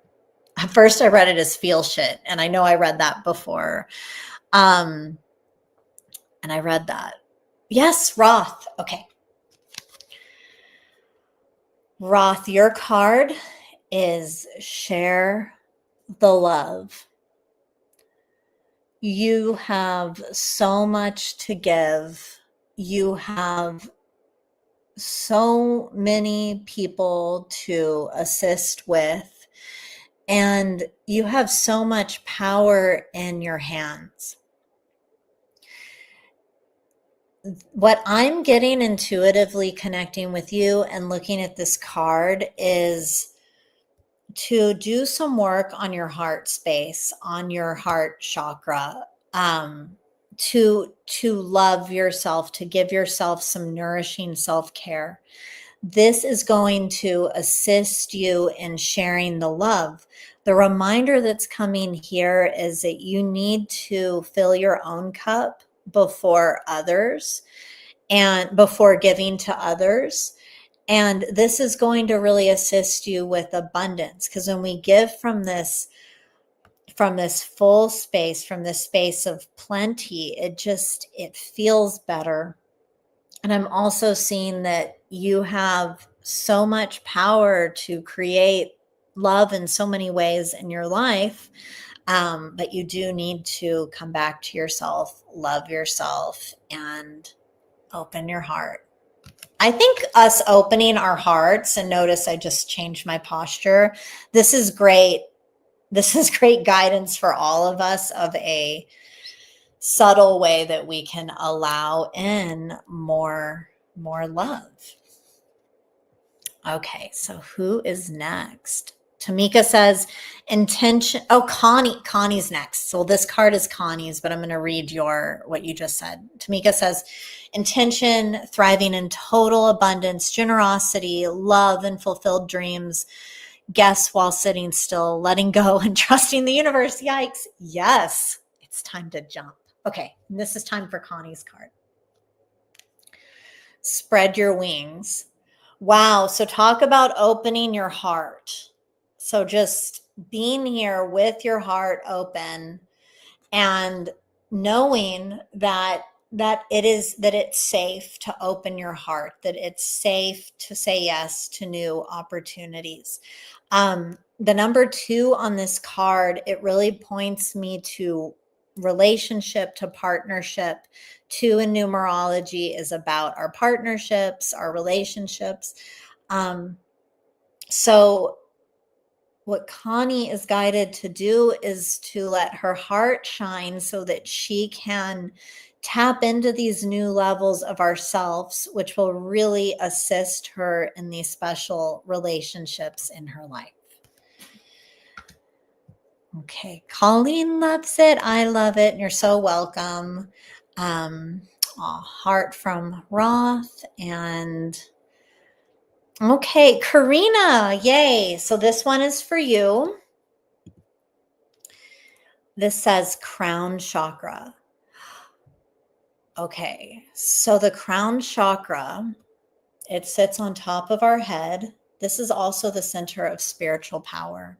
A: At first I read it as feel shit, and I know I read that before. And I read that. Yes, Roth. Okay. Roth, your card is share the love. You have so much to give. You have so many people to assist with, and you have so much power in your hands. What I'm getting intuitively connecting with you and looking at this card is to do some work on your heart space, on your heart chakra, to love yourself, to give yourself some nourishing self-care. This is going to assist you in sharing the love. The reminder that's coming here is that you need to fill your own cup before others and before giving to others. And this is going to really assist you with abundance, because when we give from this full space, from this space of plenty, it feels better. And I'm also seeing that you have so much power to create love in so many ways in your life. But you do need to come back to yourself, love yourself, and open your heart. I think us opening our hearts, and notice I just changed my posture. This is great. This is great guidance for all of us of a subtle way that we can allow in more love. Okay, so who is next? Tamika says intention. Oh, Connie's next. So this card is Connie's, but I'm going to read what you just said. Tamika says intention, thriving in total abundance, generosity, love, and fulfilled dreams. Guess while sitting still, letting go and trusting the universe. Yikes. Yes, it's time to jump. Okay, and this is time for Connie's card. Spread your wings. Wow. So talk about opening your heart. So just being here with your heart open and knowing that it's safe to open your heart, that it's safe to say yes to new opportunities. The number 2 on this card, it really points me to relationship, to partnership. 2 in numerology is about our partnerships, our relationships. So what Connie is guided to do is to let her heart shine so that she can tap into these new levels of ourselves, which will really assist her in these special relationships in her life. Okay, Colleen loves it. I love it. And you're so welcome. Heart from Roth. And okay, Karina, yay. So this one is for you. This says crown chakra. Okay, so the crown chakra, it sits on top of our head. This is also the center of spiritual power.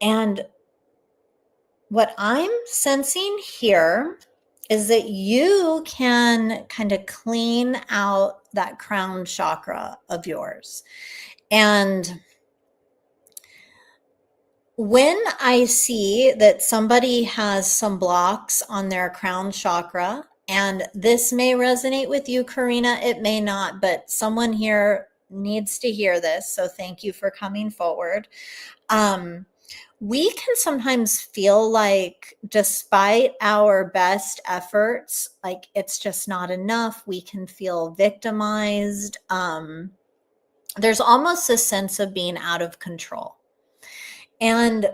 A: And what I'm sensing here is that you can kind of clean out that crown chakra of yours. And when I see that somebody has some blocks on their crown chakra, and this may resonate with you, Karina, it may not, but someone here needs to hear this. So thank you for coming forward. We can sometimes feel like despite our best efforts, like it's just not enough. We can feel victimized. There's almost a sense of being out of control. And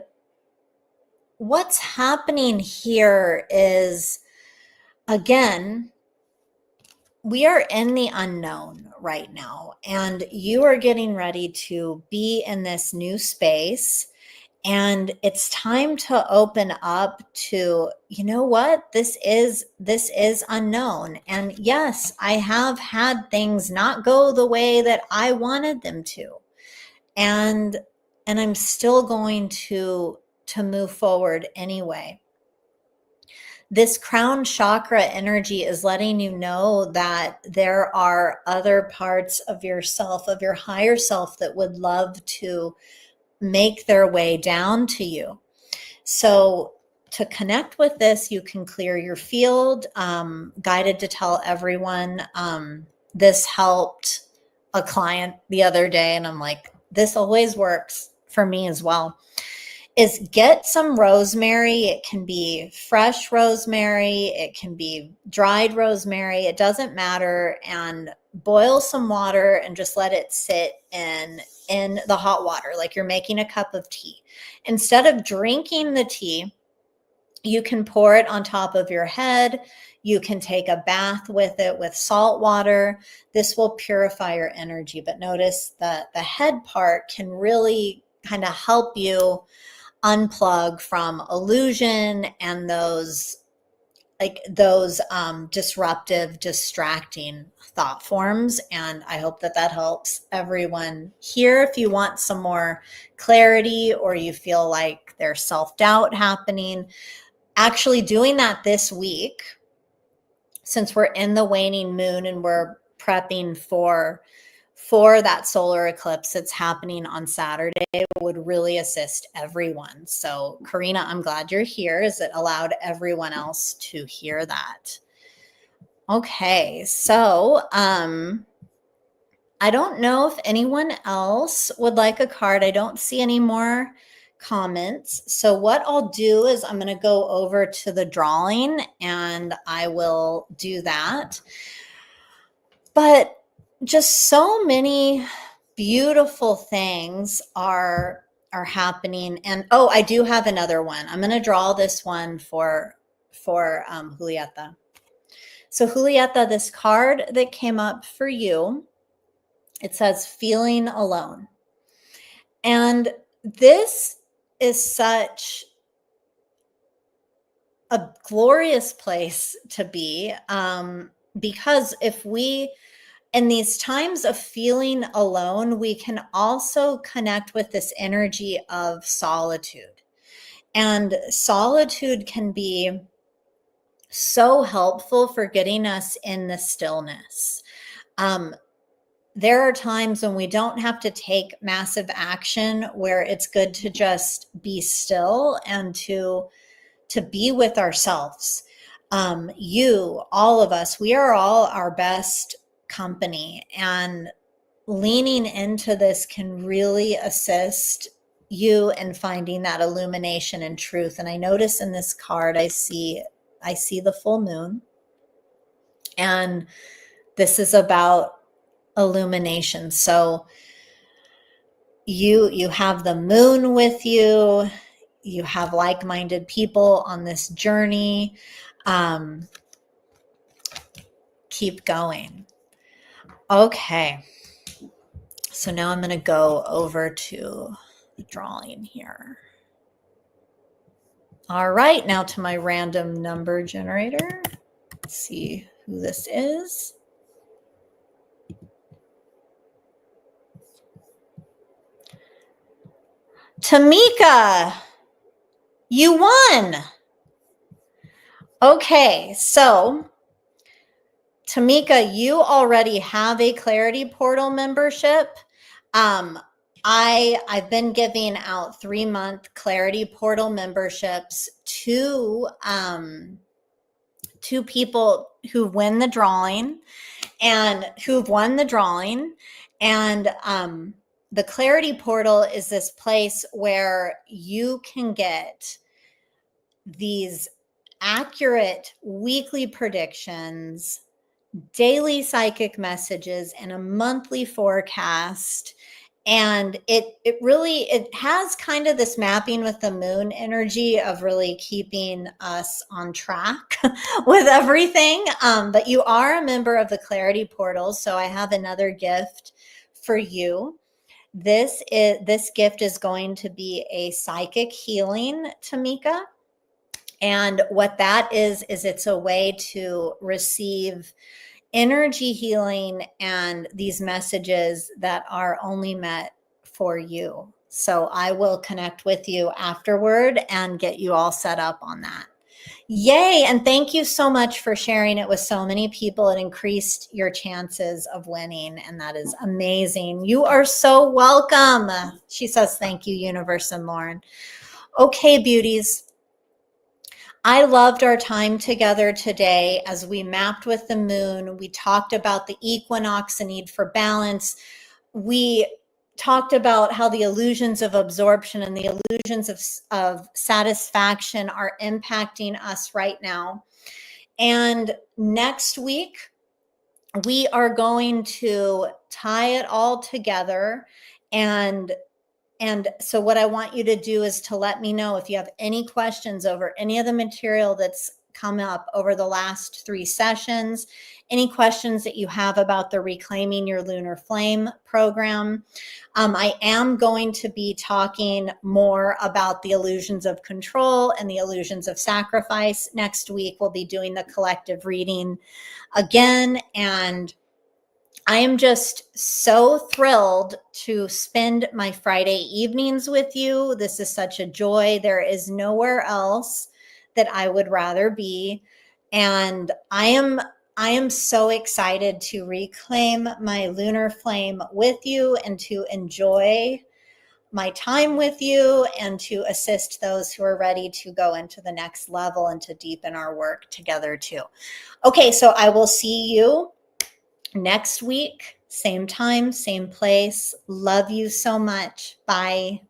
A: what's happening here is, again, we are in the unknown right now, and you are getting ready to be in this new space. And it's time to open up to, you know what, this is unknown. And yes, I have had things not go the way that I wanted them to. And I'm still going to move forward anyway. This crown chakra energy is letting you know that there are other parts of yourself, of your higher self, that would love to make their way down to you. So to connect with this, you can clear your field. Guided to tell everyone, this helped a client the other day, and I'm like, this always works for me as well, is get some rosemary. It can be fresh rosemary, it can be dried rosemary, it doesn't matter, and boil some water and just let it sit in the hot water like you're making a cup of tea. Instead of drinking the tea, you can pour it on top of your head. You can take a bath with it with salt water. This will purify your energy. But notice that the head part can really kind of help you unplug from illusion and those disruptive, distracting thought forms. And I hope that helps everyone here. If you want some more clarity, or you feel like there's self-doubt happening, actually doing that this week, since we're in the waning moon and we're prepping for that solar eclipse that's happening on Saturday, would really assist everyone. So Karina, I'm glad you're here, as it allowed everyone else to hear that. Okay, so I don't know if anyone else would like a card. I don't see any more comments. So what I'll do is I'm going to go over to the drawing and I will do that. But just so many beautiful things are happening. And oh, I do have another one. I'm going to draw this one for Julieta. So Julieta, this card that came up for you, it says feeling alone. And this is such a glorious place to be, because if we, in these times of feeling alone, we can also connect with this energy of solitude. And solitude can be so helpful for getting us in the stillness. There are times when we don't have to take massive action, where it's good to just be still and to be with ourselves. You, all of us, we are all our best company, and leaning into this can really assist you in finding that illumination and truth. And I notice in this card, I see the full moon, and this is about illumination. So you have the moon with you. You have like-minded people on this journey. Keep going. Okay. So now I'm going to go over to the drawing here. All right. Now to my random number generator. Let's see who this is. Tamika, you won. Okay, so Tamika, you already have a Clarity Portal membership. I've been giving out 3-month Clarity Portal memberships to people who win the drawing and who've won the drawing. And the Clarity Portal is this place where you can get these accurate weekly predictions, daily psychic messages, and a monthly forecast. And it has kind of this mapping with the moon energy of really keeping us on track with everything. But you are a member of the Clarity Portal, so I have another gift for you. This gift is going to be a psychic healing, Tamika. And what that is it's a way to receive energy healing and these messages that are only meant for you. So I will connect with you afterward and get you all set up on that. Yay. And thank you so much for sharing it with so many people. It increased your chances of winning, and that is amazing. You are so welcome. She says, thank you, Universe and Lauren. Okay, beauties. I loved our time together today as we mapped with the moon. We talked about the equinox and need for balance. We talked about how the illusions of absorption and the illusions of satisfaction are impacting us right now. And next week, we are going to tie it all together. And so what I want you to do is to let me know if you have any questions over any of the material that's come up over the last 3 sessions, any questions that you have about the Reclaiming Your Lunar Flame program. I am going to be talking more about the illusions of control and the illusions of sacrifice. Next week, we'll be doing the collective reading again, and I am just so thrilled to spend my Friday evenings with you. This is such a joy. There is nowhere else that I would rather be. And I am so excited to reclaim my lunar flame with you and to enjoy my time with you and to assist those who are ready to go into the next level and to deepen our work together too. Okay, so I will see you next week, same time, same place. Love you so much. Bye.